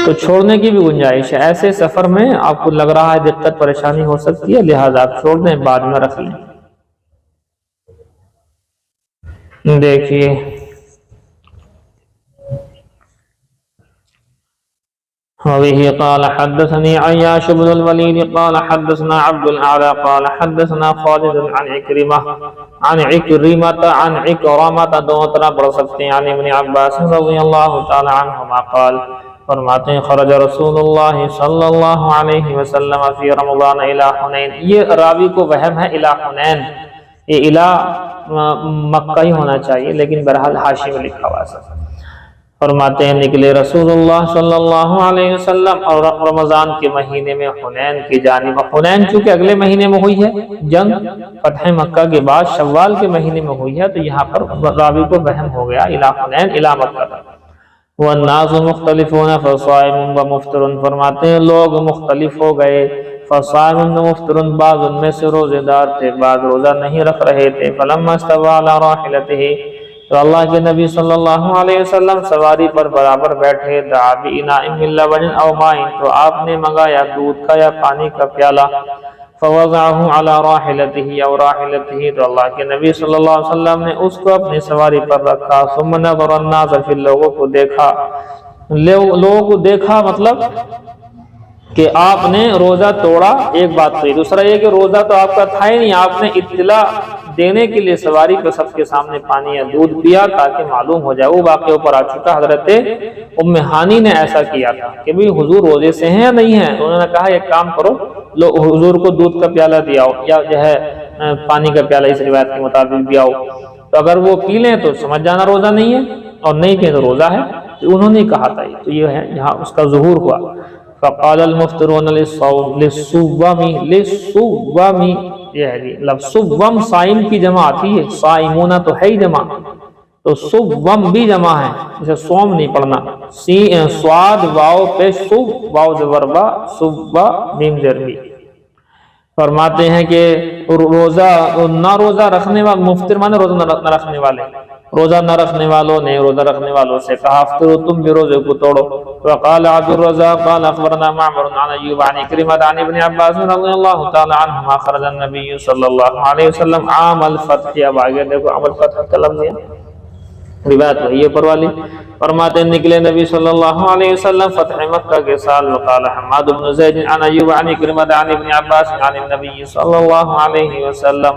Speaker 1: تو چھوڑنے کی بھی گنجائش ہے، ایسے سفر میں آپ کو لگ رہا ہے دقت پریشانی ہو سکتی ہے، لہذا آپ چھوڑ دیں، بعد میں رکھ لیں۔ دیکھیے وبه قال حدثني عياش بن الوليد قال حدثنا عبد الأعلى قال حدثنا خالد عن عكرمة دون طرح پڑھ سکتے ہیں، عن ابن عباس رضی اللہ تعالی عنہما قال، فرماتے ہیں خرج رسول اللہ صلی اللہ علیہ وسلم فی رمضان الى حنین۔ یہ راوی کو وہم ہے الى حنین، یہ الى مکہ ہی ہونا چاہیے لیکن بہرحال حاشی میں لکھا ہوا ہے۔ فرماتے ہیں نکلے رسول اللہ صلی اللہ علیہ وسلم اور رمضان کے مہینے میں حنین کی جانب۔ حنین چونکہ اگلے مہینے میں ہوئی ہے جنگ، فتح مکہ کے بعد شوال کے مہینے میں ہوئی ہے، تو یہاں پر راوی کو وہم ہو گیا الى حنین الى مکہ۔ والناس مختلفون فصائم ومفطر، فرماتے ہیں لوگ مختلف ہو گئے، فصائم ومفطر، بعض ان میں سے روزے دار تھے، بعض روزہ نہیں رکھ رہے تھے۔ فلما استوى على راحلته، تو اللہ کے نبی صلی اللہ علیہ وسلم سواری پر برابر بیٹھے، دعا بإناء من لبن أو ماء، تو آپ نے منگایا دودھ کا یا پانی کا پیالہ، فوضعه على راحلته او راحلته، تو اللہ کے نبی صلی اللہ علیہ وسلم نے اس کو اپنی سواری پر رکھا۔ ثم نظر الناس، پھر لوگوں کو دیکھا، لوگوں کو دیکھا مطلب کہ آپ نے روزہ توڑا، ایک بات تو، دوسرا یہ کہ روزہ تو آپ کا تھا ہی نہیں، آپ نے اطلاع دینے کے لیے سواری پہ سب کے سامنے پانی یا دودھ پیا تاکہ معلوم ہو جائے۔ وہ واقعہ اوپر آ چکا، حضرت ام ہانی نے ایسا کیا تھا کہ بھی حضور روزے سے ہیں یا نہیں ہیں، تو انہوں نے کہا ایک کام کرو، لو حضور کو دودھ کا پیالہ دیا یا جو ہے پانی کا پیالہ اس روایت کے مطابق دیا، تو اگر وہ پی لیں تو سمجھ جانا روزہ نہیں ہے، اور نہیں پئیں تو روزہ ہے۔ تو انہوں نے کہا تھا، تو یہ ہے یہاں اس کا ظہور ہوا۔ فقال المفطرون للصوم، یہ ہے جی لفظ صوم صائم کی جمع آتی ہے، صائمون تو ہے ہی جمع، تو صوم بھی جمع ہے، جیسے سوم نہیں پڑھنا، سواد واو پیش صوب، واو زبر با، صبح میم زیر بھی۔ فرماتے ہیں کہ روزہ نہ روزہ رکھنے والے، مفطر مانے روزہ نہ رکھنے والے، روزہ نہ رکھنے والوں نے روزہ رکھنے والوں سے کہا افطروا، تم بھی روزے کو توڑو۔ وقال عبد الرزاق قال اخبرنا معمر عن ایوب عن عكرمة عن ابن عباس رضی اللہ تعالی عنہما خرج النبی صلی اللہ علیہ وسلم عام الفتح، اب آگے دیکھو عام الفتح کا لفظ ہے، روایت وہی ہے پر والی۔ فرماتے ہیں نکلے نبی صلی اللہ علیہ وسلم فتح مکہ کے سال۔ وقال حماد بن زید عن ایوب عن عكرمة عن ابن عباس عن النبي صلی اللہ علیہ وسلم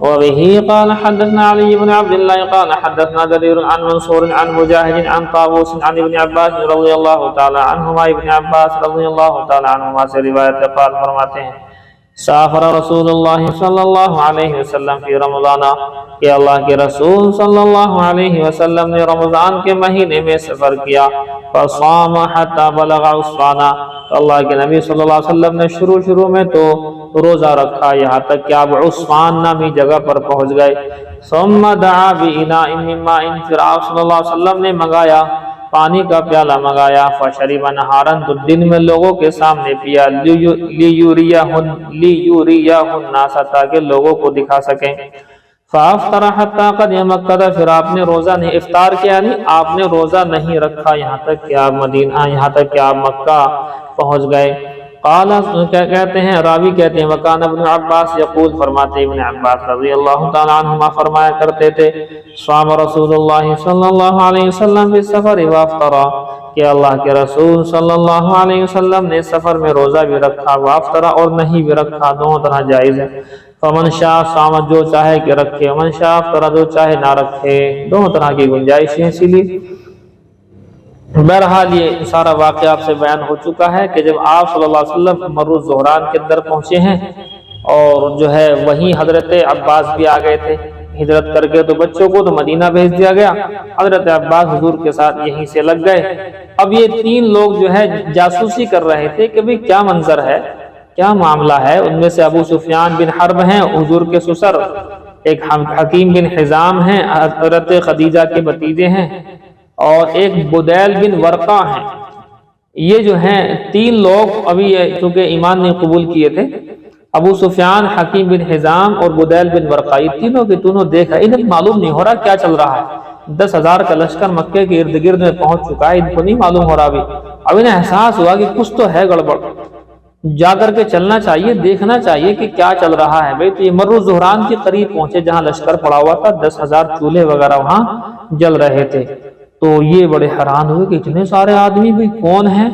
Speaker 1: وبه قال حدثنا علي بن عبد الله قال حدثنا جرير عن منصور عن مجاهد عن طاووس عن ابن عباس رضی اللہ تعالی عنہما، ابن عباس رضی اللہ تعالی عنہما سے روایت قال فرماتے ہیں سافر رسول اللہ صلی اللہ علیہ وسلم فی رمضان، کہ اللہ کے رسول صلی اللہ علیہ وسلم نے رمضان کے مہینے میں سفر کیا، فصام حتی بلغ عصفانہ، تو اللہ کے نبی صلی اللہ علیہ وسلم نے شروع میں تو روزہ رکھا یہاں تک کہ آپ عصفان نامی جگہ پر پہنچ گئے۔ ثم دعا بإناء من ماء، پھر آپ صلی اللہ علیہ وسلم نے منگایا پانی کا پیالہ منگایا، فشرب نہارا، تو دن میں لوگوں کے سامنے پیا، لیوریہ الناس، تاکہ لوگوں کو دکھا سکیں۔ فافطر حتی قدم مکہ، پھر آپ نے روزہ نہیں افطار کیا، نہیں آپ نے روزہ نہیں رکھا یہاں تک کہ آپ مدینہ، یہاں تک کہ آپ مکہ پہنچ گئے۔ قال کیا کہتے ہیں راوی کہتے ہیں وکان ابن عباس یقول، فرماتے ابن عباس رضی اللہ تعالی عنہما فرمایا کرتے تھے صام رسول اللہ صلی اللہ علیہ وسلم فی السفر وافطر، کہ اللہ کے رسول صلی اللہ علیہ وسلم نے سفر میں روزہ بھی رکھا، وافطر اور نہیں بھی رکھا، دونوں طرح جائز ہے۔ فمن شاء صام، جو چاہے کہ رکھے، ومن شاء افطر، جو چاہے نہ رکھے، دونوں طرح کی گنجائش ہے۔ اسی لیے بہرحال یہ سارا واقعہ آپ سے بیان ہو چکا ہے کہ جب آپ صلی اللہ علیہ وسلم مر الزہران کے اندر پہنچے ہیں اور جو ہے وہیں حضرت عباس بھی آ گئے تھے، ہجرت کر کے تو بچوں کو تو مدینہ بھیج دیا گیا۔ حضرت عباس حضور کے ساتھ یہیں سے لگ گئے۔ اب یہ 3 لوگ جو ہے جاسوسی کر رہے تھے کہ بھی کیا منظر ہے، کیا معاملہ ہے۔ ان میں سے ابو سفیان بن حرب ہیں حضور کے سسر، ایک حکیم بن حزام ہیں حضرت خدیجہ کے بھتیجے ہیں، اور ایک بدیل بن ورقہ ہیں۔ یہ جو ہیں 3 لوگ ابھی چونکہ ایمان نہیں قبول کیے تھے، ابو سفیان، حکیم بن حزام اور بدیل بن ورقہ، یہ تینوں کے تینوں دیکھا، انہیں معلوم نہیں ہو رہا کیا چل رہا ہے۔ 10,000 کا لشکر مکے کے ارد گرد میں پہنچ چکا ہے، ان کو نہیں معلوم ہو رہا اب انہیں احساس ہوا کہ کچھ تو ہے گڑبڑ، جا کر کے چلنا چاہیے، دیکھنا چاہیے کہ کیا چل رہا ہے۔ بھائی تو یہ مر الزہران کے قریب پہنچے جہاں لشکر پڑا ہوا تھا، 10,000 چولہے وغیرہ وہاں جل رہے تھے۔ تو یہ بڑے حیران ہوئے کہ اتنے سارے آدمی بھی کون ہیں؟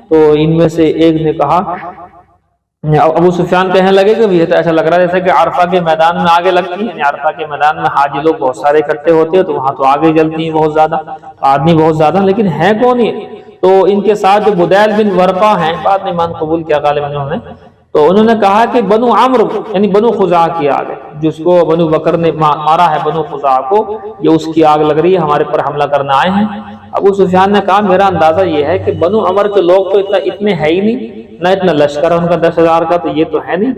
Speaker 1: تو ان میں سے ایک نے کہا، ابو سفیان کہنے لگے کہ یہ تو ایسا لگ رہا ہے جیسے کہ عرفہ کے میدان میں آگے لگتی ہے، یعنی عرفہ کے میدان میں حاجی لوگ بہت سارے اکٹھے ہوتے ہیں تو وہاں تو آگے جلتی ہیں بہت زیادہ آدمی، بہت زیادہ، لیکن ہے کون یہ؟ تو ان کے ساتھ جو بدیل بن ورقہ ہیں، بعد میں ایمان قبول کیا غالباً انہوں نے، تو انہوں نے کہا کہ بنو عمرو یعنی بنو خزاعہ کی آگ ہے، جس کو بنو بکر نے مارا ہے بنو خزاعہ کو، یہ اس کی آگ لگ رہی ہے، ہمارے پر حملہ کرنا آئے ہیں۔ ابو سفیان نے کہا میرا اندازہ یہ ہے کہ بنو عمر کے لوگ تو اتنے ہے ہی نہیں، نہ اتنا لشکر ہے ان کا 10,000 کا، تو یہ تو ہے نہیں،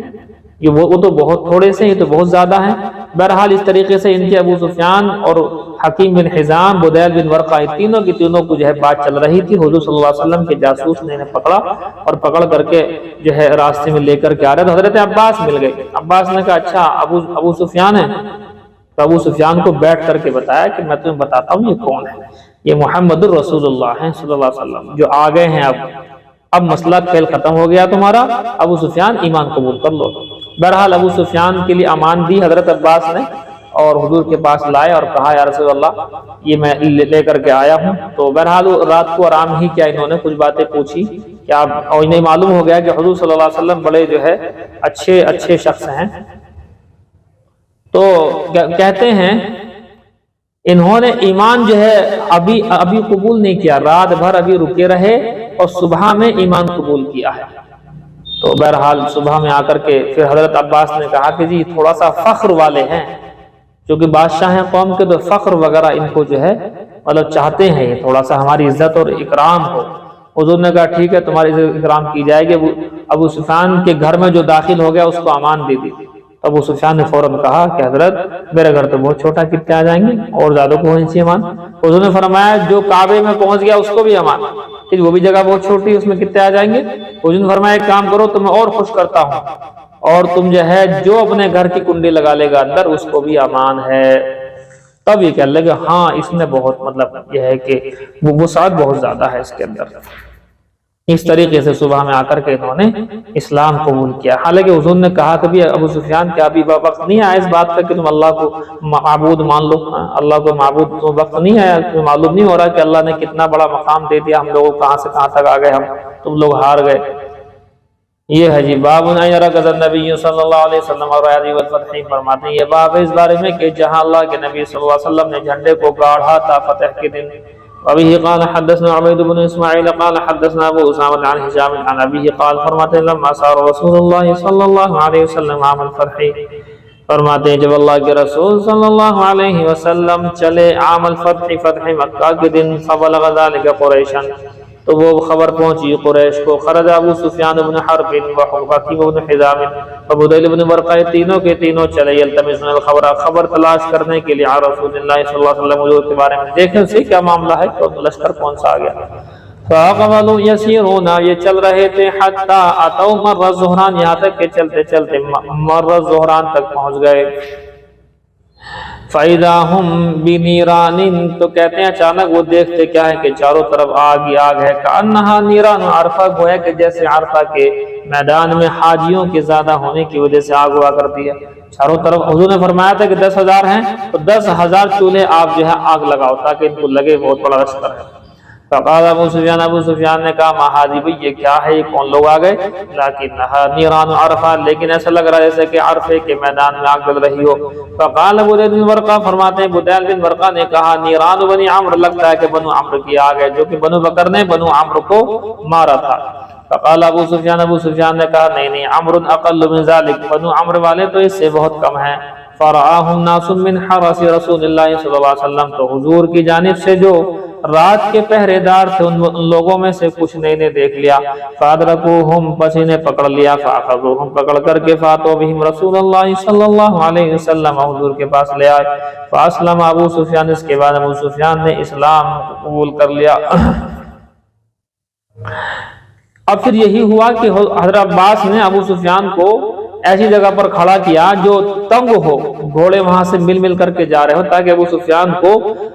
Speaker 1: یہ وہ تو بہت تھوڑے سے، یہ تو بہت زیادہ ہیں۔ بہرحال اس طریقے سے ان کے ابو سفیان اور حکیم بن حزام، بدیل بن ورقہ، تینوں کی تینوں کو جو ہے بات چل رہی تھی۔ حضور صلی اللہ علیہ وسلم کے جاسوس نے انہیں پکڑا اور پکڑ کر کے جو ہے راستے میں لے کر کے آ رہے تو حضرت عباس مل گئے۔ عباس نے کہا اچھا ابو سفیان ہے؟ تو ابو سفیان کو بیٹھ کر کے بتایا کہ میں تمہیں بتاتا ہوں یہ کون ہے، یہ محمد الرسول اللہ ہیں صلی اللہ علیہ وسلم جو آ گئے ہیں۔ اب مسئلہ کھیل ختم ہو گیا تمہارا، ابو سفیان ایمان قبول کر لو۔ بہرحال ابو سفیان کے لیے امان دی حضرت عباس نے، اور حضور کے پاس لائے اور کہا یا رسول اللہ یہ میں لے کر کے آیا ہوں۔ تو بہرحال رات کو آرام ہی کیا، انہوں نے کچھ باتیں پوچھی کہ آپ، اور انہیں معلوم ہو گیا کہ حضور صلی اللہ علیہ وسلم بڑے جو ہے اچھے شخص ہیں۔ تو کہتے ہیں انہوں نے ایمان جو ہے ابھی قبول نہیں کیا، رات بھر ابھی رکے رہے اور صبح میں ایمان قبول کیا ہے۔ تو بہرحال صبح میں آ کر کے پھر حضرت عباس نے کہا کہ جی تھوڑا سا فخر والے ہیں، کیونکہ بادشاہ ہیں قوم کے، تو فخر وغیرہ ان کو جو ہے مطلب چاہتے ہیں یہ تھوڑا سا ہماری عزت اور اکرام ہو۔ حضور نے کہا ٹھیک ہے تمہاری عزت اکرام کی جائے گی۔ ابو سفیان کے گھر میں جو داخل ہو گیا اس کو امان دے دی۔ ابو سفیان نے فوراً کہا کہ حضرت میرے گھر تو بہت چھوٹا، کتنے آ جائیں گے، اور زیادہ کو ہونی چاہیے امان۔ حضور نے فرمایا جو کعبے میں پہنچ گیا اس کو بھی امان، کہ وہ بھی جگہ بہت چھوٹی ہے، اس میں کتنے آ جائیں گے۔ حضور نے فرمایا ایک کام کرو تمہیں اور خوش کرتا ہوں، اور تم جو ہے جو اپنے گھر کی کنڈی لگا لے گا اندر اس کو بھی امان ہے۔ تب یہ کہنے لگے ہاں اس میں بہت مطلب یہ ہے کہ وہ وسعت بہت زیادہ ہے اس کے اندر۔ اس طریقے سے صبح میں آ کر کے انہوں نے اسلام قبول کیا۔ حالانکہ حضور نے کہا کہ ابو سفیان کیا ابھی وقت نہیں آیا اس بات کا کہ تم اللہ کو معبود مان لو، اللہ کو معبود، تو وقت نہیں آیا، تمہیں معلوم نہیں ہو رہا کہ اللہ نے کتنا بڑا مقام دے دیا، ہم لوگوں کہاں سے کہاں تک آ گئے، تم لوگ ہار گئے۔ یہ ہے جی باب نبی صلی اللہ علیہ وسلم اور والفتح، فرماتے ہیں یہ باب اس بارے میں کہ جہاں اللہ کے نبی صلی اللہ علیہ وسلم نے جھنڈے کو گاڑا تھا فتح کے دن۔ ابھی قال حدثنا عبید بن اسماعیل قال حدثنا ابو اسامہ عن ہشام عن ابی قال، فرماتے ہیں لما صار رسول اللہ صلی اللہ علیہ وسلم عام الفتح، فرماتے ہیں جب اللہ کے رسول صلی اللہ علیہ وسلم چلے عام الفتح، فتح مکہ کے دن، فبلغ ذلك قریشا، تو وہ خبر پہنچی قریش کو، خرج ابو سفیان بن حرب وحکیم بن حزام وبدیل بن ورقہ، تینوں کے تینوں چلے یلتمسون الخبر، خبر تلاش کرنے کے لیے رسول اللہ صلی اللہ علیہ وسلم حضور کے بارے میں، دیکھیں سے کیا معاملہ ہے، تو لشکر کون سا آ گیا۔ فاقبلوا یسیرون، یہ چل رہے تھے، حتی اتوا مر الظہران، یہاں تک کہ چلتے چلتے مر الظہران تک پہنچ گئے۔ فَإِذَا هُمْ بِنِيرَانٍ، تو کہتے ہیں اچانک وہ دیکھتے کیا ہے کہ چاروں طرف آگ ہی آگ ہے، كَأَنَّهَا نِيرَانُ عَرْفَہ، گویا کہ جیسے عرفہ کے میدان میں حاجیوں کے زیادہ ہونے کی وجہ سے آگ ہوا کرتی ہے چاروں طرف۔ حضور نے فرمایا تھا کہ 10,000 ہیں تو 10,000 چولہے آپ جو ہے آگ لگاؤ تاکہ ان کو لگے بہت بڑا لشکر ہے۔ فقال ابو سفیان نے کہا ما ہذی، بھئی یہ کیا ہے، یہ کون لوگ آ گئے، لیکنها نیران عرفہ، لیکن ایسا لگ رہا ہے جیسے کہ عرفے کے میدان میں آگ جل رہی ہو۔ فقال بدیل بن ورقہ، فرماتے ہیں بدیل بن ورقہ نے کہا نیران بنی عمرو، لگتا ہے کہ بنو عمرو کی آگ ہے، جو کہ بنو بکر نے بنو عمرو کو مارا تھا۔ فقال ابو سفیان نے کہا نہیں عمرو اقل من ذلک، بنو عمرو والے تو اس سے بہت کم ہیں۔ فرآہ الناس من حرس رسول اللہ صلی اللہ علیہ وسلم، تو حضور کی جانب سے جو رات کے پہرے دار تھے ان لوگوں میں سے کچھ نے دیکھ لیا، فادرکوہم، پس انہیں پکڑ لیا، فاخذوہم، پکڑ کر کے فاتوا بہم رسول اللہ صلی اللہ علیہ وسلم، حضور کے پاس لے آئے، فاسلم ابو سفیان، اس کے بعد ابو سفیان نے اسلام قبول کر لیا۔ اب پھر یہی ہوا کہ حضرت عباس نے ابو سفیان کو ایسی جگہ پر کھڑا کیا جو تنگ ہو، گھوڑے وہاں سے مل مل کر کے جا رہے ہو، تاکہ ابو سفیان کو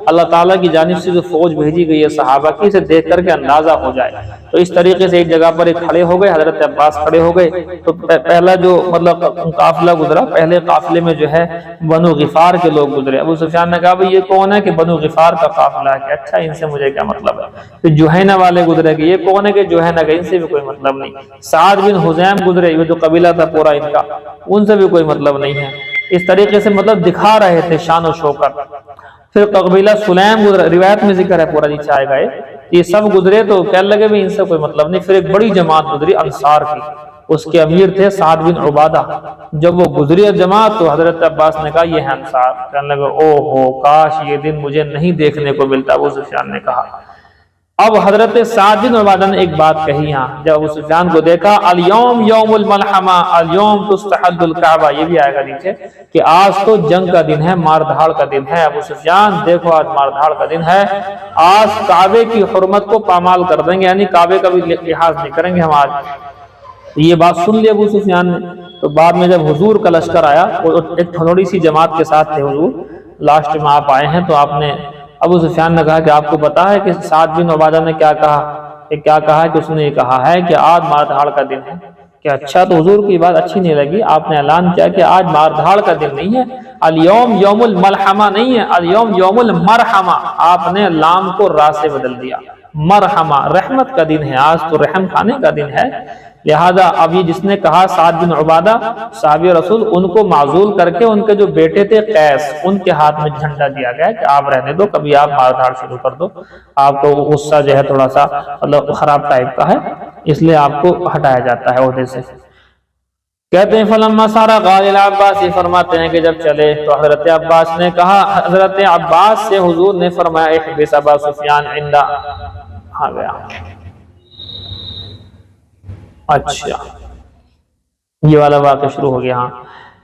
Speaker 1: اللہ تعالیٰ کی جانب سے جو فوج بھیجی گئی ہے صحابہ کی، اسے دیکھ کر کے اندازہ ہو جائے۔ تو اس طریقے سے ایک جگہ پر ایک کھڑے ہو گئے، حضرت عباس کھڑے ہو گئے۔ تو پہلا جو مطلب قافلہ گزرا، پہلے قافلے میں جو ہے بنو غفار کے لوگ گزرے۔ ابو سفیان نے کہا بھئی یہ کون ہے؟ کہ بنو غفار کا قافلہ ہے۔ کہ اچھا، ان سے مجھے کیا مطلب ہے؟ پھر جوہینہ والے گزرے کہ یہ کون ہے؟ کہ جوہینہ کا، ان سے بھی کوئی مطلب نہیں۔ سعد بن حزیم گزرے، یہ جو قبیلہ تھا پورا ان کا، ان سے بھی کوئی مطلب نہیں ہے۔ اس طریقے سے مطلب دکھا رہے تھے شان و شوکت۔ پھر قبیلہ سلیم گزرا، روایت میں ذکر ہے پورا نیچے آئے گا، یہ سب گزرے تو کہنے لگے بھی ان سے کوئی مطلب نہیں۔ پھر ایک بڑی جماعت گزری انصار کی، اس کے امیر تھے سعد بن عبادہ۔ جب وہ گزری جماعت تو حضرت عباس نے کہا یہ ہے انصار۔ کہنے لگے او ہو، کاش یہ دن مجھے نہیں دیکھنے کو ملتا، ابو سفیان نے کہا۔ اب حضرت سعد بن عبادہ نے ایک بات کہی یہاں، جب ابو سفیان کو دیکھا، الیوم یوم الملحمہ الیوم تستحد الکعبہ، یہ بھی آئے گا نیچے کہ آج تو جنگ کا دن ہے، مار دھاڑ کا دن ہے۔ ابو سفیان دیکھو آج مار دھاڑ کا دن ہے، آج کعبے کی حرمت کو پامال کر دیں گے، یعنی کعبے کا بھی لحاظ نہیں کریں گے ہم آج۔ یہ بات سن لی ابو سفیان نے۔ تو بعد میں جب حضور کا لشکر آیا، ایک تھوڑی سی جماعت کے ساتھ تھے حضور، لاسٹ میں آپ آئے ہیں، تو آپ نے ابو سفیان نے کہا کہ آپ کو پتا ہے کہ سعد بن عبادہ نے کیا کہا؟ کہ کیا کہا ہے؟ کہ اس نے یہ کہا ہے کہ آج مار دھاڑ کا دن ہے۔ کہ اچھا، تو حضور کو یہ بات اچھی نہیں لگی، آپ نے اعلان کیا کہ آج مار دھاڑ کا دن نہیں ہے، الیوم یوم الملحمہ نہیں ہے، الیوم یوم المرحمہ، آپ نے لام کو را سے بدل دیا، مرحمہ، رحمت کا دن ہے، آج تو رحم کھانے کا دن ہے۔ لہذا اب یہ جس نے کہا سعد بن عبادہ صحابی رسول، ان کو معزول کر کے ان کے جو بیٹے تھے قیس، ان کے ہاتھ میں جھنڈا دیا گیا کہ آپ رہنے دو، کبھی آپ مار دھاڑ شروع کر دو، آپ کو غصہ جو ہے تھوڑا سا مطلب خراب ٹائپ کا ہے، اس لیے آپ کو ہٹایا جاتا ہے عہدے سے۔ کہتے ہیں فلما سارا قال العباس، یہ فرماتے ہیں کہ جب چلے تو حضرت عباس نے کہا، حضرت عباس سے حضور نے فرمایا احبس ابا سفیان عندہ، آ گیا۔ اچھا، یہ والا واقعہ شروع ہو گیا۔ ہاں،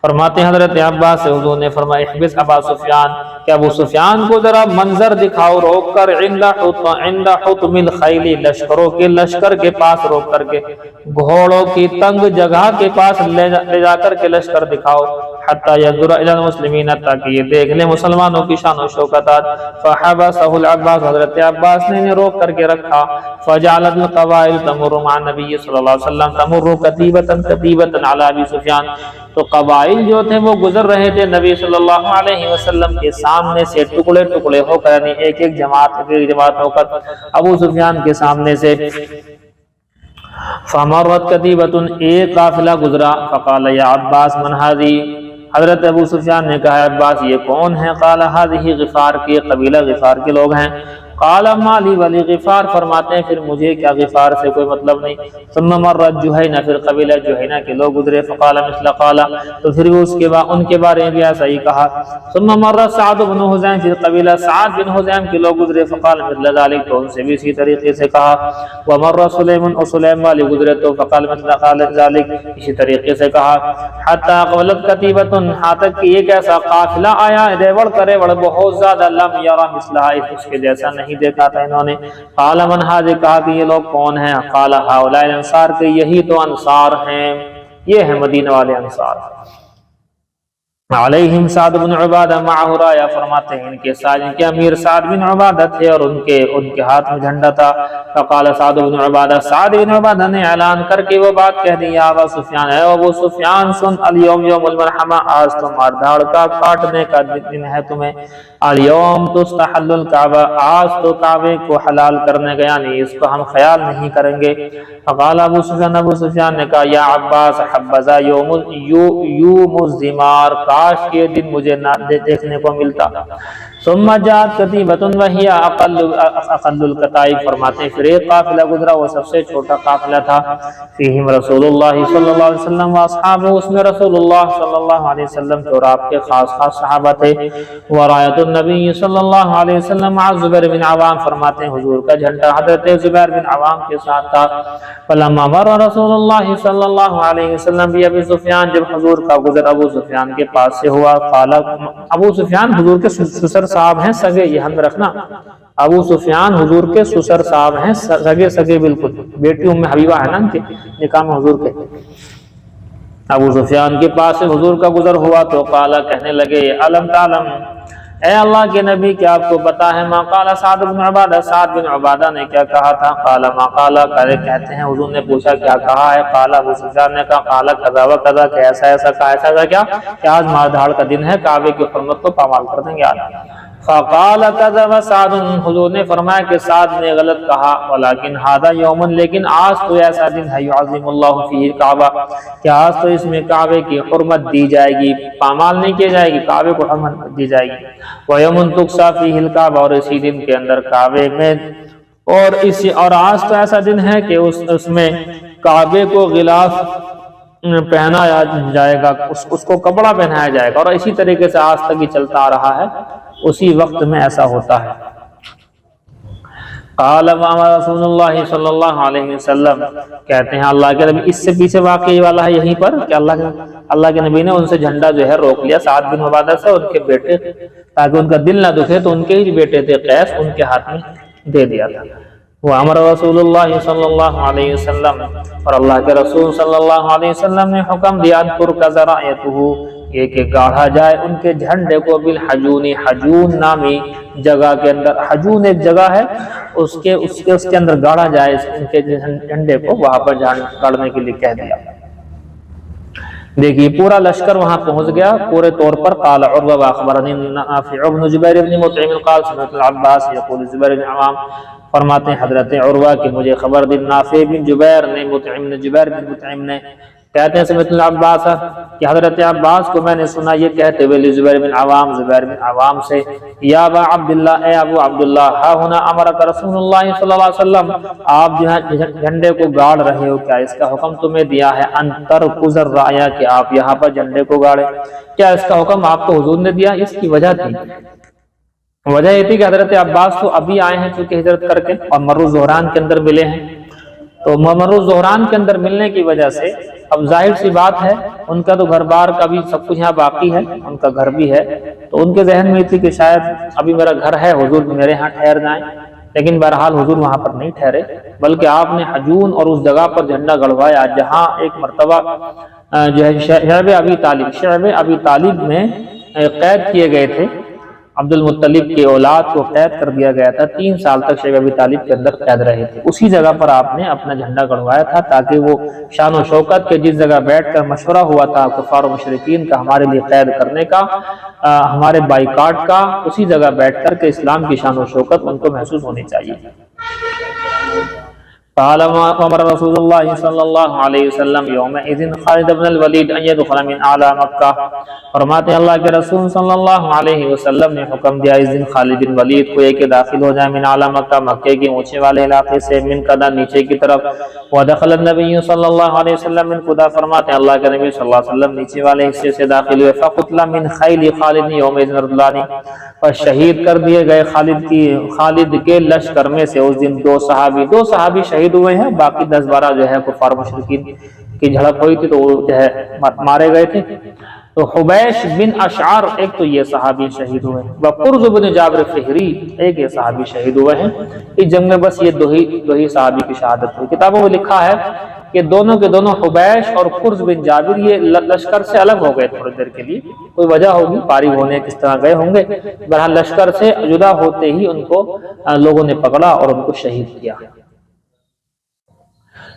Speaker 1: فرماتے ہیں حضرت عباس سے حضور نے فرمایا احبس ابا سفیان، کہ ابو سفیان کو ذرا منظر دکھاؤ، روک کر، عند حطم الخیل، لشکروں کے لشکر کے پاس روک کر کے، گھوڑوں کی تنگ جگہ کے پاس لے جا کر کے لشکر دکھاؤ، حتی ينظر الى المسلمین، تاکہ یہ دیکھ لیں مسلمانوں کی شان و شوکت۔ فحبسہ العباس، حضرت عباس نے انہیں روک کر کے رکھا۔ فجعلت القبائل تمر مع النبی صلی اللہ علیہ وسلم، تمر کتیبۃ کتیبۃ علی ابی سفیان، تو قبائل جو تھے وہ گزر رہے تھے نبی صلی اللہ علیہ وسلم کے سامنے سے، ٹکڑے ٹکڑے ہو کر، یعنی ایک ایک جماعت ہو کر ابو سفیان کے سامنے سے۔ فمرت کتیبۃ، ایک قافلہ گزرا، فقال یا عباس من ھذی، حضرت ابو سفیان نے کہا عباس یہ کون ہے؟ قال ھذہ غفار کے، قبیلہ غفار کے لوگ ہیں۔ قال ما لی ولی غفار، فرماتے ہیں پھر مجھے کیا غفار سے کوئی مطلب نہیں۔ ثم مرت جوہینہ، پھر قبیلہ جوہینہ کے لوگ گزرے، فقال مثل قال، تو پھر وہ اس کے بعد ان کے بارے میں بھی ایسا ہی کہا۔ ثم مرت سعد بن حزیم، پھر قبیلہ سعد بن حزیم کے لوگ گزرے، فقال مثل ذلك، تو ان سے بھی اسی طریقے سے کہا۔ ومر سلیم، اور سلیم والے گزرے تو فقال مثل قال ذلك، اسی طریقے سے کہا۔ حتی اقبلت کتیبۃ، یہاں تک کہ ایک ایسا قافلہ آیا، ریوڑ کرے بڑے بہت زیادہ، لم یرا مثلھا، اس کے جیسا نہیں دیکھا تھا انہوں نے۔ قال من ھذہ، کہا کہ یہ لوگ کون ہیں؟ قال ھؤلاء الانصار، کہ یہی تو انصار ہیں، یہ ہیں مدینہ والے انصار۔ علیہم سعد بن عبادہ معہ رایا، فرماتے ہیں ان کے ساتھ ان کے امیر سعد بن عبادہ تھے اور ان کے ہاتھ میں جھنڈا تھا۔ فقال سعد بن عبادہ، سعد بن عبادہ نے اعلان کر کے وہ بات کہہ دی، یا ابا سفیان، اے ابو سفیان سن، الیوم یوم المرحمہ، آج تو مار دھاڑ کا کاٹنے کا دن ہے تمہیں، الیوم تستحل الکعبہ، آج تو کعبے کو حلال کرنے کا، یعنی اس کو ہم خیال نہیں کریں گے۔ فقال ابو سفیان نے کہا یا عباس حبذا یوم الزمار، کاش یہ دن مجھے نہ دیکھنے کو ملتا۔ ثم جاءت قتیبۃ وہی اقل القطائف، فرماتے ہیں پھر ایک قافلہ گزرا، وہ سب سے چھوٹا قافلہ تھا، فیہم رسول اللہ صلی اللہ علیہ وسلم واصحابہ، اس میں رسول اللہ صلی اللہ علیہ وسلم کے اور آپ کے خاص صحابہ تھے، ورایۃ النبی صلی اللہ علیہ وسلم مع زبیر بن عوام، فرماتے ہیں حضور کا جھنڈا حضرت زبیر بن عوام کے ساتھ تھا، فلما مر رسول اللہ صلی اللہ علیہ وسلم بأبی سفیان، جب حضور کا گزر ابو سفیان کے پاس سے ہوا، قال، ابو سفیان حضور کے سسر صاحب ہیں، سگے، یہ ہم رکھنا، ابو سفیان حضور کے سسر صاحب ہیں، سگے بالکل، بیٹی ام حبیبہ ہے نا ان کے نکاح میں حضور کے۔ ابو سفیان کے پاس سے حضور کا گزر ہوا تو قال، کہنے لگے، علم تعلم، اے اللہ کے نبی کیا آپ کو پتا ہے، ما قال سعد بن عبادہ، سعد بن عبادہ نے کیا کہا تھا، قال ما قال، کہتے ہیں حضور نے پوچھا کیا کہا ہے، قال ابو سفیان نے کہا، قال کذا و کذا، کہ ایسا ایسا کہا، ایسا کیا کہ آج مار دھاڑ کا دن ہے، کعبے کی حرمت کو پامال کر دیں گے آج۔ فقال کذب سعد، حضور نے فرمایا کہ سعد نے غلط کہا، ولکن ھذا یوم، لیکن آج تو ایسا دن ہے، یعظم اللہ فیہ الکعبہ، کہ آج تو اس میں کعبے کی حرمت دی جائے گی، پامال نہیں کی جائے گی، کعبے کو حرمت دی جائے گی، وَيَوْمٌ تُقْسَى فِيهِ الْكَعْبَةُ، اور اسی دن کے اندر کعبے میں، اور آج تو ایسا دن ہے کہ اس میں کعبے کو غلاف پہنایا جائے گا، اس کو کپڑا پہنایا جائے گا، اور اسی طریقے سے آج تک ہی چلتا آ رہا ہے، اسی وقت میں ایسا ہوتا ہے۔ قال رسول اللہ صلی اللہ علیہ وسلم، کہتے ہیں اللہ کے نبی، اس سے پیچھے واقعی والا ہے یہیں پر کہ اللہ کے نبی نے ان سے جھنڈا جو ہے روک لیا، سعد بن عبادہ سے، ان کے بیٹے، تاکہ ان کا دل نہ دکھے، تو ان کے ہی بیٹے تھے قیس، ان کے ہاتھ میں دے دیا تھا۔ وامر رسول اللہ صلی اللہ علیہ وسلم، اور اللہ کے رسول صلی اللہ علیہ وسلم نے حکم دیا، ترکز رایتہ، یہ کہ گاڑھا جائے ان کے جھنڈے کو، بالحجون، حجون نامی جگہ کے اندر، حجون ایک جگہ ہے، اس کے اندر گاڑھا جائے ان کے جھنڈے کو، وہاں پر گاڑنے کے لیے کہہ دیا۔ دیکھیے پورا لشکر وہاں پہنچ گیا پورے طور پر۔ قال عروہ واخبرنی نافع بن جبیر بن مطعم قال سمعت العباس یقول زبیر بن عوام، فرماتے ہیں حضرت عروہ کہ مجھے خبر دی نافع بن جبیر نے، مطعم نے، جبیر بن مطعم نے، کہتے ہیں سمعت العباس، کہ حضرت عباس کو میں نے سنا یہ کہتے ہوئے، زبیر بن عوام، زبیر بن عوام سے، یا ابا عبداللہ، اے ابو عبداللہ، ہا ہونا امرک رسول اللہ صلی اللہ علیہ وسلم، آپ جھنڈے کو گاڑ رہے ہو، کیا اس کا حکم تمہیں دیا ہے، ان ترکز الرایا، کہ آپ یہاں پر جھنڈے کو گاڑیں، کیا اس کا حکم آپ کو حضور نے دیا؟ اس کی وجہ تھی، وجہ یہ تھی کہ حضرت عباس تو ابھی آئے ہیں چونکہ ہجرت کر کے، اور مرو زہران کے اندر ملے ہیں، تو مرو زہران کے اندر ملنے کی وجہ سے اب ظاہر سی بات ہے ان کا تو گھر بار کا بھی سب کچھ یہاں باقی ہے، ان کا گھر بھی ہے، تو ان کے ذہن میں تھی کہ شاید ابھی میرا گھر ہے، حضور میرے ہاں ٹھہر جائیں، لیکن بہرحال حضور وہاں پر نہیں ٹھہرے، بلکہ آپ نے حجون اور اس جگہ پر جھنڈا گڑوایا جہاں ایک مرتبہ جو ہے شعب ابی طالب میں قید کیے گئے تھے، عبد المطلب کی اولاد کو قید کر دیا گیا تھا، 3 سال تک شعب ابی طالب کے اندر قید رہے تھے، اسی جگہ پر آپ نے اپنا جھنڈا گڑوایا تھا، تاکہ وہ شان و شوکت کے جس جگہ بیٹھ کر مشورہ ہوا تھا کفار و مشرکین کا ہمارے لیے قید کرنے کا، ہمارے بائیکاٹ کا، اسی جگہ بیٹھ کر کے اسلام کی شان و شوکت ان کو محسوس ہونی چاہیے۔ قال امر رسول اللہ صلی اللہ علیہ وسلم یومئذ خالد بن الولید ان يدخل من اعلی مکہ، فرماتے ہیں اللہ کے رسول صلی اللہ علیہ وسلم نے حکم دیا اس دن خالد بن ولید کو یہ کہ داخل ہو جائے من اعلی مکہ، مکے کے اونچے والے علاقے سے، من قدا نیچے کی طرف، ودخل النبی صلی اللہ علیہ وسلم من قدا، فرماتے ہیں اللہ کے نبی صلی اللہ علیہ وسلم نیچے والے حصے سے داخل ہوئے، فقتل من خیل خالد یومئذ رجلان، پر شہید کر دیے گئے خالد کے لشکر میں سے اس دن 2 صحابی شہید ہوئے ہیں، باقی 10-12 جو ہے کفار مشرکین کی جھڑپ ہوئی تھی تو وہ جو ہے مارے گئے تھے۔ تو حبیش بن اشعر ایک تو یہ صحابی شہید ہوئے ہیں، وقرز بن جابر فہری ایک یہ صحابی شہید ہوئے ہیں، اس جنگ میں بس یہ دو ہی صحابی کی شہادت ہوئی۔ کتابوں میں لکھا ہے کہ دونوں کے دونوں حبیش اور قرز بن جابر یہ لشکر سے الگ ہو گئے تھوڑی دیر کے لیے، کوئی وجہ ہوگی، فارغ ہونے کس طرح گئے ہوں گے، بہرحال لشکر سے جدا ہوتے ہی ان کو لوگوں نے پکڑا اور ان کو شہید کیا۔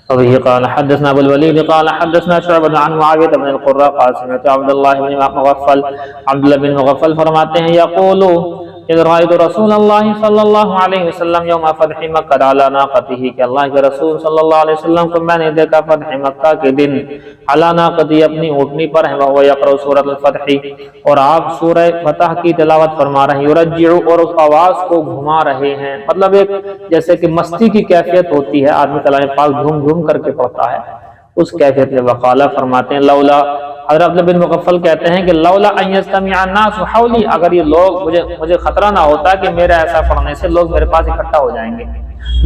Speaker 1: وبه قال حدثنا ابو الوليد قال حدثنا شعبة عن معاوية بن القراء قال سمعت عبد الله بن مغفل، عبد الله بن مغفل فرماتے ہیں یقول، اذ رأيت رسول اللہ صلی اللہ علیہ وسلم یوم فتح مکہ علی ناقتہ، کہ اللہ کے رسول صلی اللہ علیہ وسلم کو میں نے دیکھا فتح مکہ کے دن علی ناقتہ، اپنی اونٹنی پر ہے، وہو یقرأ سورۃ الفتح، اور آپ سورہ فتح کی تلاوت فرما رہے ہیں، یرجع، اور اس آواز کو گھما رہے ہیں، مطلب ایک جیسے کہ مستی کی کیفیت ہوتی ہے، آدمی کلام پاک جھوم جھوم کر کے پڑھتا ہے، اس کیفیت میں وقال، فرماتے ہیں لولا، حضرت عبد بن مغفل کہتے ہیں کہ لولا ان یستمع الناس حولی، اگر یہ لوگ مجھے خطرہ نہ ہوتا کہ میرا ایسا پڑھنے سے لوگ میرے پاس اکٹھا ہو جائیں گے،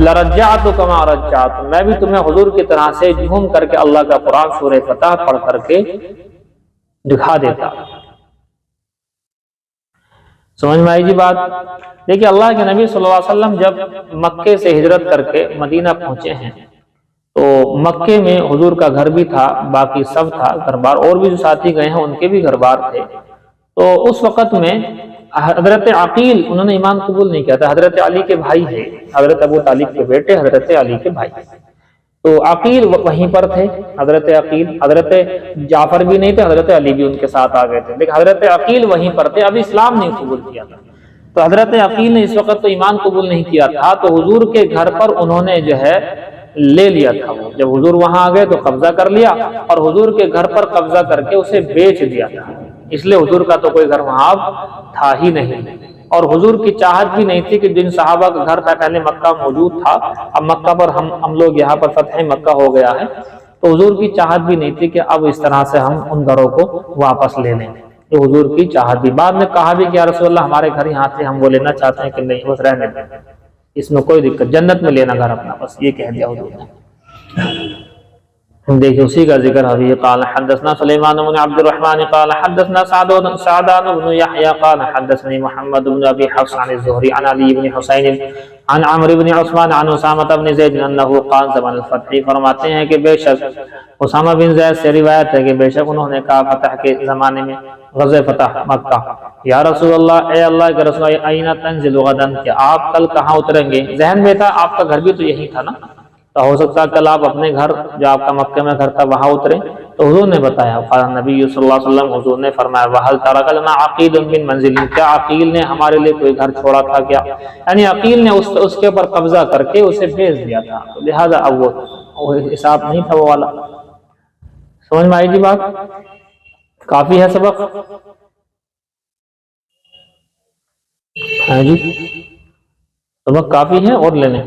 Speaker 1: لرجعت کما رجعت، میں بھی تمہیں حضور کی طرح سے جھوم کر کے اللہ کا قرآن سورہ فتح پڑھ کر کے دکھا دیتا۔ سمجھ میں آئی جی بات؟ دیکھیے اللہ کے نبی صلی اللہ علیہ وسلم جب مکے سے ہجرت کر کے مدینہ پہنچے ہیں تو مکے میں حضور کا گھر بھی تھا، باقی سب تھا گھر بار، اور بھی جو ساتھی گئے ہیں ان کے بھی گھر بار تھے۔ تو اس وقت میں حضرت عقیل، انہوں نے ایمان قبول نہیں کیا تھا، حضرت علی کے بھائی ہے، حضرت ابو طالب کے بیٹے، حضرت علی کے بھائی، تو عقیل وہیں پر تھے، حضرت عقیل، حضرت جعفر بھی نہیں تھے، حضرت علی بھی ان کے ساتھ آ گئے تھے، لیکن حضرت عقیل وہیں پر تھے، ابھی اسلام نہیں قبول کیا تھا۔ تو حضرت عقیل نے اس وقت تو ایمان قبول نہیں کیا تھا، تو حضور کے گھر پر انہوں نے جو ہے لے لیا تھا، وہ جب حضور وہاں آ گئے تو قبضہ کر لیا، اور حضور کے گھر پر قبضہ کر کے اسے بیچ دیا تھا، اس لیے حضور کا تو کوئی گھر وہاں اب تھا ہی نہیں، اور حضور کی چاہت بھی نہیں تھی کہ جن صحابہ کا گھر تھا پہلے مکہ موجود تھا، اب مکہ پر ہم لوگ یہاں پر فتح مکہ ہو گیا ہے، تو حضور کی چاہت بھی نہیں تھی کہ اب اس طرح سے ہم ان گھروں کو واپس لے لیں، تو حضور کی چاہت بھی، بعد میں کہا بھی کہ یا رسول اللہ ہمارے گھر یہاں سے ہم وہ لینا چاہتے ہیں کہ نہیں، بس رہنے دیں، اس میں کوئی دقت، جنت میں لینا گھر اپنا، بس یہ کہہ دیا حضور نے۔ دیکھیں اسی کا ذکر ابھی، قال حدثنا سلیمان بن عبد الرحمن قال حدثنا سعدان بن یحییٰ قال حدثني محمد بن ابی حفص عن الزہری عن علی بن حسین عن عمرو بن عثمان عن اسامہ بن زید انہ قال زمن الفتح، فرماتے ہیں کہ بے شک اسامہ بن زید سے روایت ہے کہ بے شک انہوں نے کہا فتح کے زمانے میں، غزوہ فتح مکہ، یا رسول اللہ، اے اللہ کے رسول، این تنزل غدا، کہ آپ کل کہاں اتریں گے؟ ذہن میں تھا آپ کا گھر بھی تو یہی تھا نا، تو ہو سکتا ہے کل آپ اپنے گھر جو آپ کا مکہ میں گھر تھا وہاں اترے، تو حضور نے بتایا، قال نبی صلی اللہ علیہ وسلم، حضور نے فرمایا، وَهَلْ تَرَكَ لَنَا عَقِيلٌ مِّن مَنزِلٍ، کیا عقیل نے ہمارے لیے کوئی گھر چھوڑا تھا کیا؟ یعنی عقیل نے اس کے اوپر قبضہ کر کے اسے بیچ دیا تھا، تو لہذا اب وہ حساب نہیں تھا وہ والا۔ سمجھ میں آئی جی بات؟ کافی ہے سبق؟ ہاں جی سبق کافی ہے اور لینے؟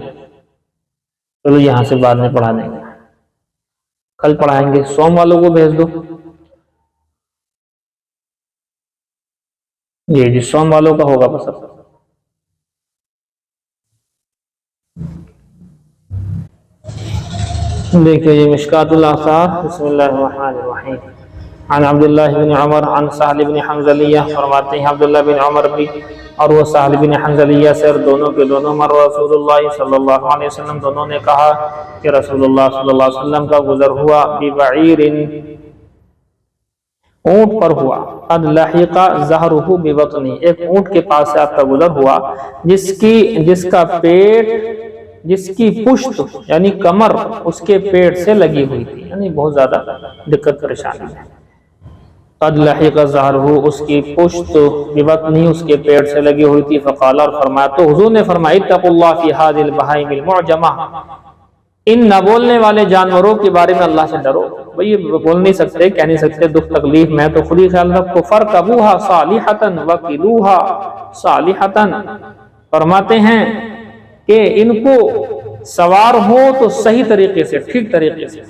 Speaker 1: چلو یہاں سے بعد میں پڑھا دیں گے، کل پڑھائیں گے، سوم والوں کو بھیج دو، جی سوم والوں کا ہوگا بس۔ دیکھیں یہ مشکات الآثار، بسم اللہ الرحمن الرحیم، عن عبداللہ بن عمر عن سہل بن حنظلیہ، فرماتے ہیں عبداللہ بن عمر بھی اور وہ سہل بن حنظلیہ سے، دونوں کے دونوں، مر رسول اللہ صلی اللہ علیہ وسلم، دونوں نے کہا کہ رسول اللہ صلی اللہ علیہ وسلم کا گزر ہوا، ببعیر، اونٹ پر ہوا، قد لحق ظہرہ ببطنہ، ایک اونٹ کے پاس سے آپ کا گزر ہوا جس کا پیٹ، جس کی پشت یعنی کمر اس کے پیٹ سے لگی ہوئی تھی، یعنی بہت زیادہ دقت پریشانی ہے۔ قد لحق ظہرہ، اس کی پشت، ببطنہ، اس کے پیٹ سے لگی ہوئی تھی، فقال، اور فرمایا، تو حضور نے فرمایا، اتقوا اللہ فی ہذہ البہائم المعجمہ، ان نہ بولنے والے جانوروں کے بارے میں اللہ سے ڈرو۔ بھئی یہ بول نہیں سکتے، کہہ نہیں سکتے، دکھ تکلیف میں تو خود ہی خیال رکھو، فرکبوہا صالحۃ وکلوہا صالحۃ، فرماتے ہیں کہ ان کو سوار ہو تو صحیح طریقے سے، ٹھیک طریقے سے،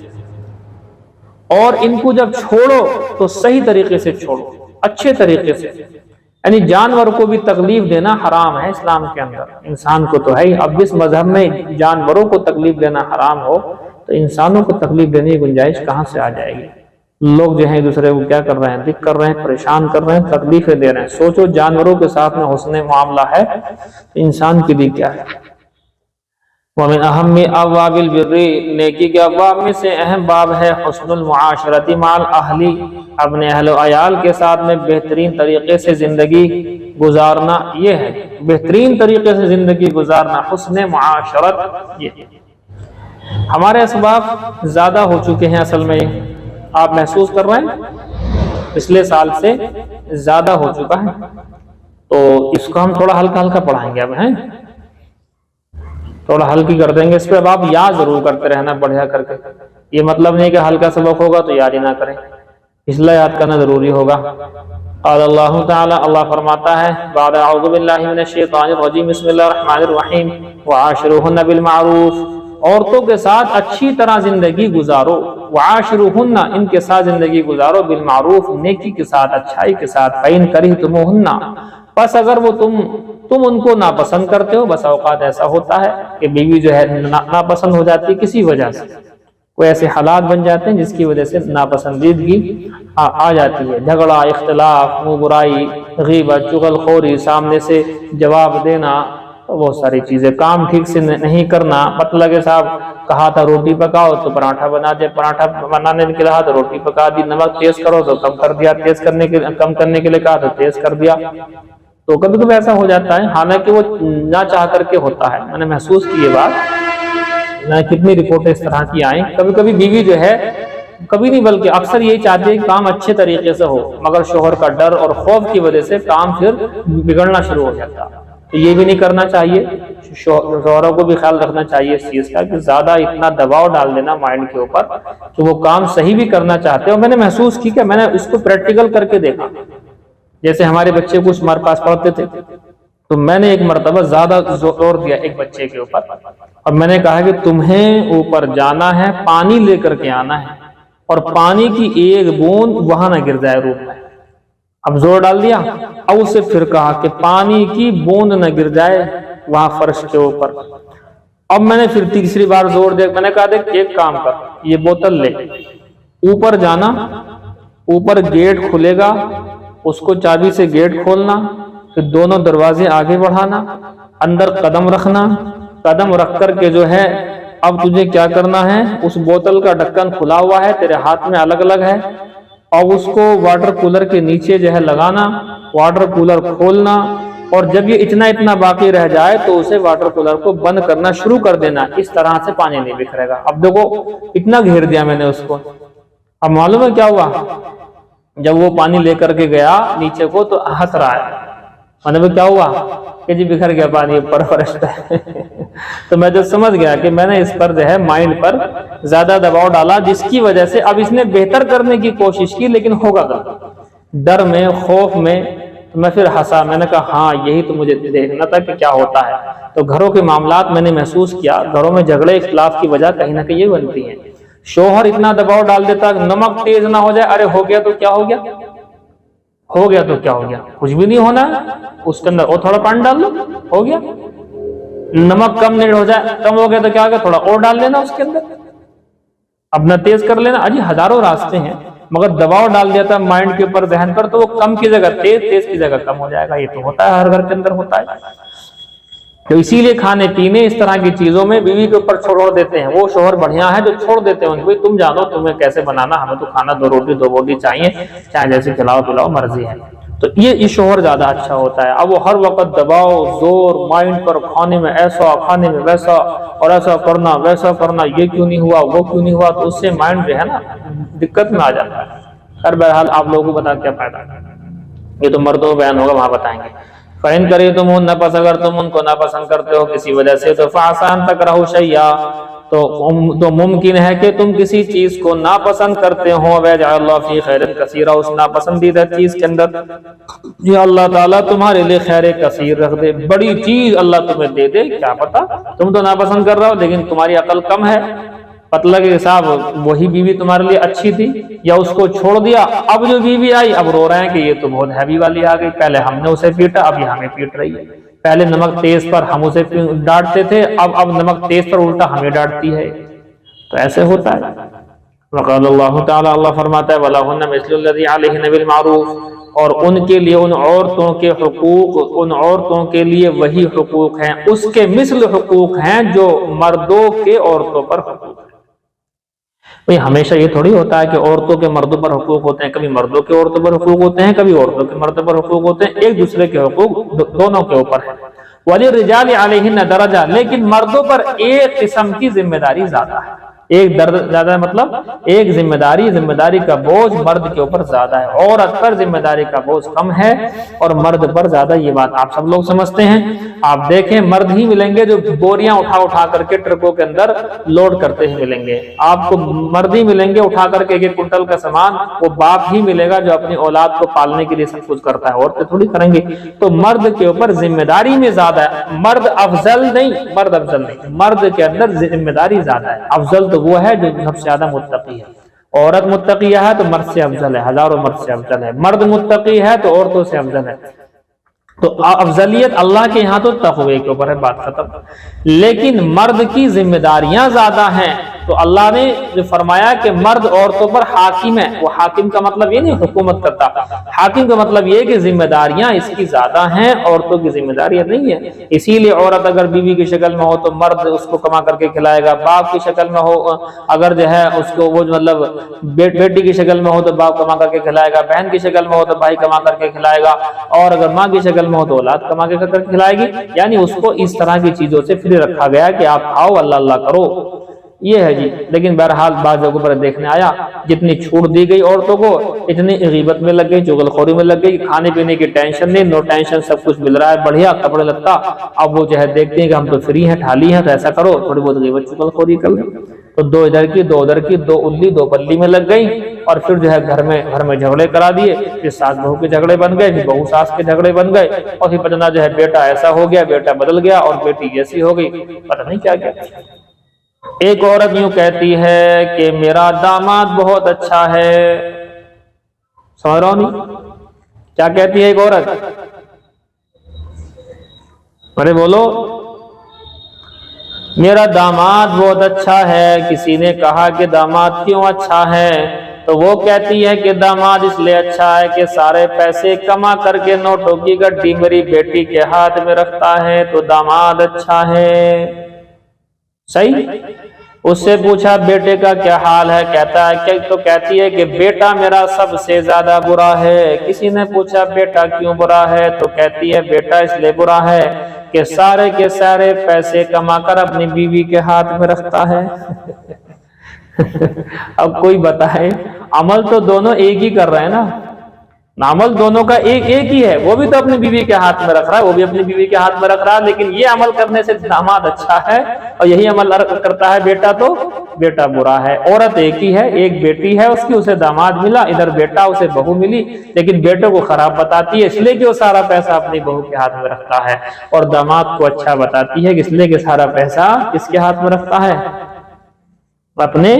Speaker 1: اور ان کو جب چھوڑو تو صحیح طریقے سے چھوڑو، اچھے طریقے سے، یعنی جانور کو بھی تکلیف دینا حرام ہے اسلام کے اندر، انسان کو تو ہے ہی، اب جس مذہب میں جانوروں کو تکلیف دینا حرام ہو تو انسانوں کو تکلیف دینے کی گنجائش کہاں سے آ جائے گی؟ لوگ جو ہیں دوسرے کو کیا کر رہے ہیں، دکھ کر رہے ہیں، پریشان کر رہے ہیں، تکلیفیں دے رہے ہیں، سوچو جانوروں کے ساتھ میں حسن معاملہ ہے تو انسان کے لیے کیا ہے۔ ومن اہم ابواب البر، نیکی کے ابواب میں سے اہم باب ہے حسن المعاشرت مع الاہلی، اپنے اہل و عیال کے ساتھ میں بہترین طریقے سے زندگی گزارنا، یہ ہے بہترین طریقے سے زندگی گزارنا، حسن معاشرت۔ یہ ہمارے اسباب زیادہ ہو چکے ہیں، اصل میں آپ محسوس کر رہے ہیں پچھلے سال سے زیادہ ہو چکا ہے، تو اس کو ہم تھوڑا ہلکا ہلکا پڑھائیں گے اب، ہیں تھوڑا ہلکی کر دیں گے اس پہ. اب آپ یاد ضرور کرتے رہنا بڑھیا کر کے. یہ مطلب نہیں کہ ہلکا سبق ہوگا تو یاد ہی نہ کریں، اس لیے یاد کرنا ضروری ہوگا. قال اللہ تعالی، اللہ فرماتا ہے بعد اعوذ باللہ من الشیطان الرجیم بسم اللہ الرحمن الرحیم وعاشروہن بالمعروف، عورتوں کے ساتھ اچھی طرح زندگی گزارو. وعاشروہن، ان کے ساتھ زندگی گزارو، بالمعروف، نیکی کے ساتھ، اچھائی کے ساتھ. فإن کرہتموہن، پس اگر وہ تم ان کو ناپسند کرتے ہو. بس اوقات ایسا ہوتا ہے کہ بیوی جو ہے ناپسند ہو جاتی ہے کسی وجہ سے، کوئی ایسے حالات بن جاتے ہیں جس کی وجہ سے ناپسندیدگی آ جاتی ہے. جھگڑا، اختلاف، منہ برائی، غیبت، چغل خوری، سامنے سے جواب دینا، بہت ساری چیزیں، کام ٹھیک سے نہیں کرنا. مطلب کہ صاحب کہا تھا روٹی پکاؤ تو پراٹھا بنا دے، پراٹھا بنانے کے لیے تو روٹی پکا دی. نمک تیز کرو تو کم کر دیا، کم کرنے کے لیے کہا تو تیز کر دیا. تو کبھی کبھی ایسا ہو جاتا ہے، حالانکہ وہ نہ چاہ کر کے ہوتا ہے. میں نے محسوس کی یہ بات، کتنی رپورٹیں اس طرح کی آئیں. کبھی کبھی بیوی جو ہے، کبھی نہیں بلکہ اکثر یہی چاہتی ہے کہ کام اچھے طریقے سے ہو، مگر شوہر کا ڈر اور خوف کی وجہ سے کام پھر بگڑنا شروع ہو جاتا. تو یہ بھی نہیں کرنا چاہیے. شوہروں کو بھی خیال رکھنا چاہیے اس چیز کا کہ زیادہ اتنا دباؤ ڈال دینا مائنڈ کے اوپر کہ وہ کام صحیح بھی کرنا چاہتے ہیں. اور میں نے محسوس کی کہ میں نے اس کو پریکٹیکل کر کے دیکھا. جیسے ہمارے بچے کچھ ہمارے پاس پڑھتے تھے تو میں نے ایک مرتبہ زیادہ زور دیا ایک بچے کے اوپر، اور میں نے کہا کہ تمہیں اوپر جانا ہے، پانی لے کر کے آنا ہے، اور پانی کی ایک بوند وہاں نہ گر جائے روم میں. اب زور ڈال دیا. اب اسے پھر کہا کہ پانی کی بوند نہ گر جائے وہاں فرش کے اوپر. اب میں نے پھر تیسری بار زور دیا. میں نے کہا دیکھ ایک کام کر، یہ بوتل لے، اوپر جانا، اوپر گیٹ کھلے گا، اس کو چابی سے گیٹ کھولنا، پھر دونوں دروازے آگے بڑھانا، اندر قدم رکھنا، قدم رکھ کر کے جو ہے اب تجھے کیا کرنا ہے، اس بوتل کا ڈھکن کھلا ہوا ہے، تیرے ہاتھ میں الگ الگ ہے، اور اس کو واٹر کولر کے نیچے جو ہے لگانا، واٹر کولر کھولنا، اور جب یہ اتنا باقی رہ جائے تو اسے واٹر کولر کو بند کرنا شروع کر دینا. اس طرح سے پانی نہیں بکھرے گا. اب دیکھو اتنا گھیر دیا میں نے اس کو. اب معلوم ہے کیا ہوا؟ جب وہ پانی لے کر کے گیا نیچے کو تو ہنس رہا ہے. مطلب کیا ہوا کہ جی بکھر گیا پانی اوپر فرش پہ. تو میں جو سمجھ گیا کہ میں نے اس پر جو ہے مائنڈ پر زیادہ دباؤ ڈالا، جس کی وجہ سے اب اس نے بہتر کرنے کی کوشش کی لیکن ہوگا ڈر میں، خوف میں. میں پھر ہنسا. میں نے کہا ہاں یہی تو مجھے دیکھنا تھا کہ کیا ہوتا ہے. تو گھروں کے معاملات میں نے محسوس کیا، گھروں میں جھگڑے اختلاف کی وجہ کہیں نہ کہیں یہ بنتی ہے. شوہر اتنا دباؤ ڈال دیتا کہ نمک تیز نہ ہو جائے، ارے ہو گیا تو کیا ہو گیا، ہو گیا تو کیا ہو گیا، کچھ بھی نہیں ہونا ہے، اس کے اندر اور تھوڑا پانی ڈال لو، ہو گیا. نمک کم نہیں ہو جائے، کم ہو گیا تو کیا ہو گیا، تھوڑا اور ڈال لینا اس کے اندر، اپنا تیز کر لینا. اجی ہزاروں راستے ہیں، مگر دباؤ ڈال دیا تھا مائنڈ کے اوپر، ذہن پر، تو وہ کم کی جگہ تیز، تیز کی جگہ کم ہو جائے گا. یہ تو ہوتا ہے، ہر گھر کے اندر ہوتا ہے. تو اسی لیے کھانے پینے اس طرح کی چیزوں میں بیوی کے اوپر چھوڑ دیتے ہیں. وہ شوہر بڑھیا ہے جو چھوڑ دیتے ہیں بھائی تم جانو تمہیں کیسے بنانا، ہمیں تو کھانا دو روٹی چاہیے، چاہے جیسے کھلاؤ پلاؤ مرضی ہے. تو یہ شوہر زیادہ اچھا ہوتا ہے. اب وہ ہر وقت دباؤ، زور مائنڈ پر، کھانے میں ایسا، کھانے میں ویسا، اور ایسا کرنا ویسا کرنا، یہ کیوں نہیں ہوا، وہ کیوں نہیں ہوا. تو اس سے مائنڈ جو ہے نا دقت میں آ جاتا ہے. خیر بہرحال آپ لوگوں کو بتا کیا فائدہ، یہ تو مردوں کو بیان ہوگا، وہاں بتائیں گے. فَإِن كَرِهْتُمُوهُنَّ، پس اگر تم ان کو ناپسند کرتے ہو کسی وجہ سے، تو فَعَسَىٰ أَن تَكْرَهُوا شَيْئًا، تو ممکن ہے کہ تم کسی چیز کو ناپسند کرتے ہو، وَيَجْعَلَ اللَّهُ فِي خَيْرٍ كَثِيرًا، اس ناپسندیدہ چیز کے اندر یہ اللہ تعالیٰ تمہارے لیے خیر کثیر رکھ دے، بڑی چیز اللہ تمہیں دے دے. کیا پتا، تم تو ناپسند کر رہا ہو لیکن تمہاری عقل کم ہے. مطلب کہ صاحب وہی بیوی تمہارے لیے اچھی تھی، یا اس کو چھوڑ دیا، اب جو بیوی آئی اب رو رہے ہیں کہ یہ تو بہت ہیوی والی آ گئی، پہلے ہم نے اسے پیٹا اب یہ ہمیں پیٹ رہی ہے، پہلے نمک تیز پر ہم اسے ڈانٹتے تھے، اب نمک تیز پر الٹا ہمیں ڈانٹتی ہے. تو ایسے ہوتا ہے. وقال اللہ تعالی، اللہ فرماتا ہے وَلَهُنَّ مِثْلُ الَّذِي عَلَيْهِنَّ بِالْمَعْرُوفِ، اور ان کے لیے، ان عورتوں کے حقوق، ان عورتوں کے لیے وہی حقوق ہیں، اس کے مثل حقوق ہیں جو مردوں کے عورتوں پر حقوق ہیں. بھئی ہمیشہ یہ تھوڑی ہوتا ہے کہ عورتوں کے مردوں پر حقوق ہوتے ہیں، کبھی مردوں کے عورتوں پر حقوق ہوتے ہیں، کبھی عورتوں کے مردوں پر حقوق ہوتے ہیں. ایک دوسرے کے حقوق دونوں کے اوپر ہے. وَلِلرِّجَالِ عَلَيْهِنَّ دَرَجَةٌ، لیکن مردوں پر ایک قسم کی ذمہ داری زیادہ ہے. ایک درد زیادہ ہے مطلب ایک ذمہ داری کا بوجھ مرد کے اوپر زیادہ ہے، عورت پر ذمہ داری کا بوجھ کم ہے اور مرد پر زیادہ، یہ بات آپ سب لوگ سمجھتے ہیں۔ آپ دیکھیں مرد ہی ملیں گے جو بوریاں اٹھا کر کے ٹرکوں کے اندر لوڈ کرتے ہی ملیں گے، آپ کو مرد ہی ملیں گے اٹھا کر کے 1 کنٹل کا سامان، وہ باپ ہی ملے گا جو اپنی اولاد کو پالنے کے لیے سب کچھ کرتا ہے، عورتیں تھوڑی کریں گے۔ تو مرد کے اوپر ذمہ داری میں زیادہ ہے، مرد افضل نہیں، مرد کے اندر ذمہ داری زیادہ ہے۔ افضل تو وہ ہے جو سب سے زیادہ متقی ہے، عورت متقیہ ہے تو مرد سے افضل ہے، ہزاروں مرد سے افضل ہے، مرد متقی ہے تو عورتوں سے افضل ہے۔ تو افضلیت اللہ کے یہاں تو تقوی کے اوپر ہے، بات ختم۔ لیکن مرد کی ذمہ داریاں زیادہ ہیں، تو اللہ نے جو فرمایا کہ مرد عورتوں پر حاکم ہے، وہ حاکم کا مطلب یہ نہیں حکومت کرتا، حاکم کا مطلب یہ کہ ذمہ داریاں اس کی زیادہ ہیں، عورتوں کی ذمہ داریاں نہیں ہیں۔ اسی لیے عورت اگر بیوی کی شکل میں ہو تو مرد اس کو کما کر کے کھلائے گا، باپ کی شکل میں ہو اگر جو ہے اس کو وہ مطلب بیٹی کی شکل میں ہو تو باپ کما کر کے کھلائے گا، بہن کی شکل میں ہو تو بھائی کما کر کے کھلائے گا، اور اگر ماں کی شکل میں ہو تو اولاد کما کے کھلائے گی۔ یعنی اس کو اس طرح کی چیزوں سے فری رکھا گیا کہ آپ کھاؤ اللہ اللہ کرو، یہ ہے جی۔ لیکن بہرحال بعض جگہوں پر دیکھنے آیا جتنی چھوٹ دی گئی عورتوں کو اتنی غیبت میں لگ گئی، چغل خوری میں لگ گئی، کھانے پینے کی ٹینشن نہیں، نو ٹینشن، سب کچھ مل رہا ہے بڑھیا، کپڑے لتا۔ اب وہ جو ہے دیکھتے ہیں کہ ہم تو فری ہیں، ٹھالی ہیں، تو ایسا کرو، تھوڑی بہت غیبت چغل خوری کر لیں، تو 2 ادھر کی 2 ادھر کی، 2 الی 2 پلی میں لگ گئی، اور پھر جو ہے گھر میں جھگڑے کرا دیے، پھر ساس بہو کے جھگڑے بن گئے، پھر بہو ساس کے جھگڑے بن گئے، اور پھر پتہ جو ہے بیٹا ایسا ہو گیا، بیٹا بدل گیا، اور بیٹی ایسی ہو گئی، پتہ نہیں کیا کیا۔ ایک عورت یوں کہتی ہے کہ میرا داماد بہت اچھا ہے، سمجھ رہا ہو نہیں کیا کہتی ہے ایک عورت؟ ارے بولو، میرا داماد بہت اچھا ہے۔ کسی نے کہا کہ داماد کیوں اچھا ہے؟ تو وہ کہتی ہے کہ داماد اس لیے اچھا ہے کہ سارے پیسے کما کر کے نوٹوں کی گڈی میری بیٹی کے ہاتھ میں رکھتا ہے، تو داماد اچھا ہے۔ صحیح؟ اس سے پوچھا بیٹے کا کیا حال ہے؟ کہتا ہے کہ تو کہتی ہے کہ بیٹا میرا سب سے زیادہ برا ہے۔ کسی نے پوچھا بیٹا کیوں برا ہے؟ تو کہتی ہے بیٹا اس لیے برا ہے کہ سارے کے سارے پیسے کما کر اپنی بیوی کے ہاتھ میں رکھتا ہے۔ اب کوئی بتائے، عمل تو دونوں ایک ہی کر رہے ہیں نا، عمل دونوں کا ایک ہی ہے، وہ بھی تو اپنی بیوی کے ہاتھ میں رکھ رہا ہے، وہ بھی اپنی بیوی کے ہاتھ میں رکھ رہا ہے، لیکن یہ عمل کرنے سے داماد اچھا ہے، اور یہی عمل کرتا ہے بیٹا تو بیٹا برا ہے۔ عورت ایک ہی ہے، ایک بیٹی ہے اس کی، اسے داماد ملا، ادھر بیٹا اسے بہو ملی، لیکن بیٹے کو خراب بتاتی ہے اس لیے کہ وہ سارا پیسہ اپنی بہو کے ہاتھ میں رکھتا ہے، اور داماد کو اچھا بتاتی ہے اس لیے کہ سارا پیسہ کس کے ہاتھ میں رکھتا ہے؟ اپنے،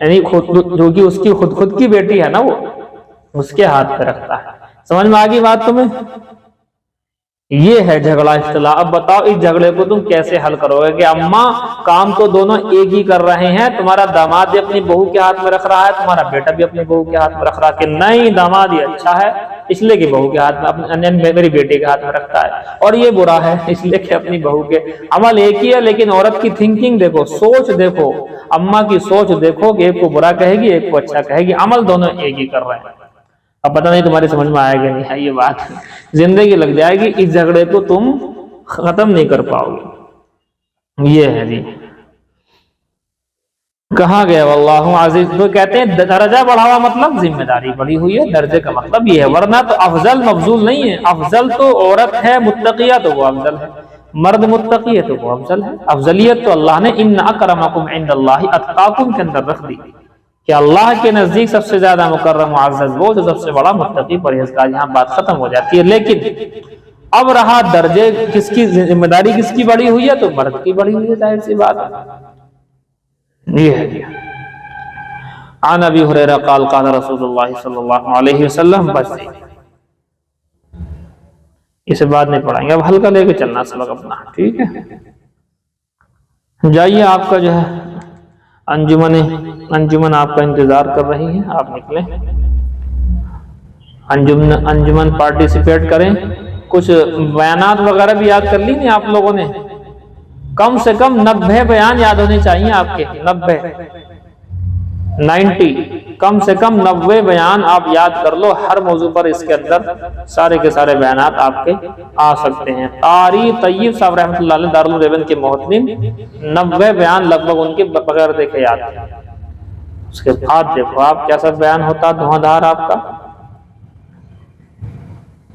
Speaker 1: یعنی جو کہ اس کی خود کی بیٹی ہے نا، وہ اس کے ہاتھ پہ رکھتا ہے۔ سمجھ میں آگئی بات تمہیں؟ یہ ہے جھگڑا اختلاف۔ اب بتاؤ اس جھگڑے کو تم کیسے حل کرو گے کہ اماں کام تو دونوں ایک ہی کر رہے ہیں، تمہارا داماد بھی اپنی بہو کے ہاتھ میں رکھ رہا ہے، تمہارا بیٹا بھی اپنی بہو کے ہاتھ میں رکھ رہا ہے کہ نہیں داماد یہ اچھا ہے اس لیے کہ بہو کے ہاتھ میں، میری بیٹی کے ہاتھ میں رکھتا ہے، اور یہ برا ہے اس لیے کہ اپنی بہو کے۔ عمل ایک ہی ہے لیکن عورت کی تھنکنگ دیکھو، سوچ دیکھو، اماں کی سوچ دیکھو کہ ایک کو برا کہے گی ایک کو اچھا کہے گی، عمل دونوں ایک ہی کر رہے ہیں۔ اب پتہ نہیں تمہاری سمجھ میں آئے گا نہیں ہے، یہ بات زندگی لگ جائے گی، اس جھگڑے کو تم ختم نہیں کر پاؤ گے۔ یہ ہے جی، کہاں گیا واللہ عزیز۔ تو کہتے ہیں درجہ بڑھا ہوا مطلب ذمہ داری بڑھی ہوئی ہے، درجے کا مطلب یہ ہے، ورنہ تو افضل مفضول نہیں ہے۔ افضل تو عورت ہے متقیہ تو وہ افضل ہے، مرد متقی ہے تو وہ افضل ہے۔ افضلیت تو اللہ نے ان اکرمکم عند اللہ اتقاکم کے اندر رکھ دی کہ اللہ کے نزدیک سب سے زیادہ مکرم معزز وہ جو سب سے بڑا متقی پرہیزگار۔ یہاں بات ختم ہو جاتی ہے، لیکن اب رہا درجے کس کی، ذمہ داری کس کی بڑی ہوئی ہے؟ تو مرد کی بڑی ہوئی ہے، ظاہر سی بات ہے۔ یہ ہے عن ابی ہریرہ قال قال رسول اللہ صلی اللہ علیہ وسلم، بس اسے بعد نہیں پڑھائیں گے، اب ہلکا لے کے چلنا سبق اپنا، ٹھیک ہے؟ جائیے، آپ کا جو ہے انجمن آپ کا انتظار کر رہی ہے، آپ نکلیں، انجمن پارٹیسپیٹ کریں۔ کچھ بیانات وغیرہ بھی یاد کر لی نہیں آپ لوگوں نے؟ کم سے کم 90 بیان یاد ہونے چاہیے آپ کے، 90 کم سے کم 90 بیان آپ یاد کر لو، ہر موضوع پر اس کے اندر سارے کے سارے بیانات آپ کے آ سکتے ہیں۔ قاری طیب صاحب رحمۃ اللہ علیہ دارالعلوم کے محتمم، 90 بیان لگ بھگ ان کے بغیر دیکھے یاد ہیں۔ اس کے بعد دیکھو آپ کیسا بیان ہوتا دھواں دھار آپ کا۔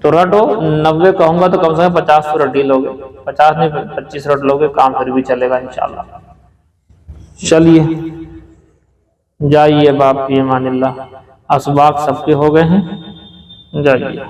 Speaker 1: تو رٹو، 90 کہوں گا تو کم سے کم 50 تو رٹ ہی لوگے، 50 نہیں 25 رٹ لوگے، کام پھر بھی چلے گا انشاءاللہ۔ چلیے جائیے باپ فی امان اللہ، اسباق سب کے ہو گئے ہیں، جائیے۔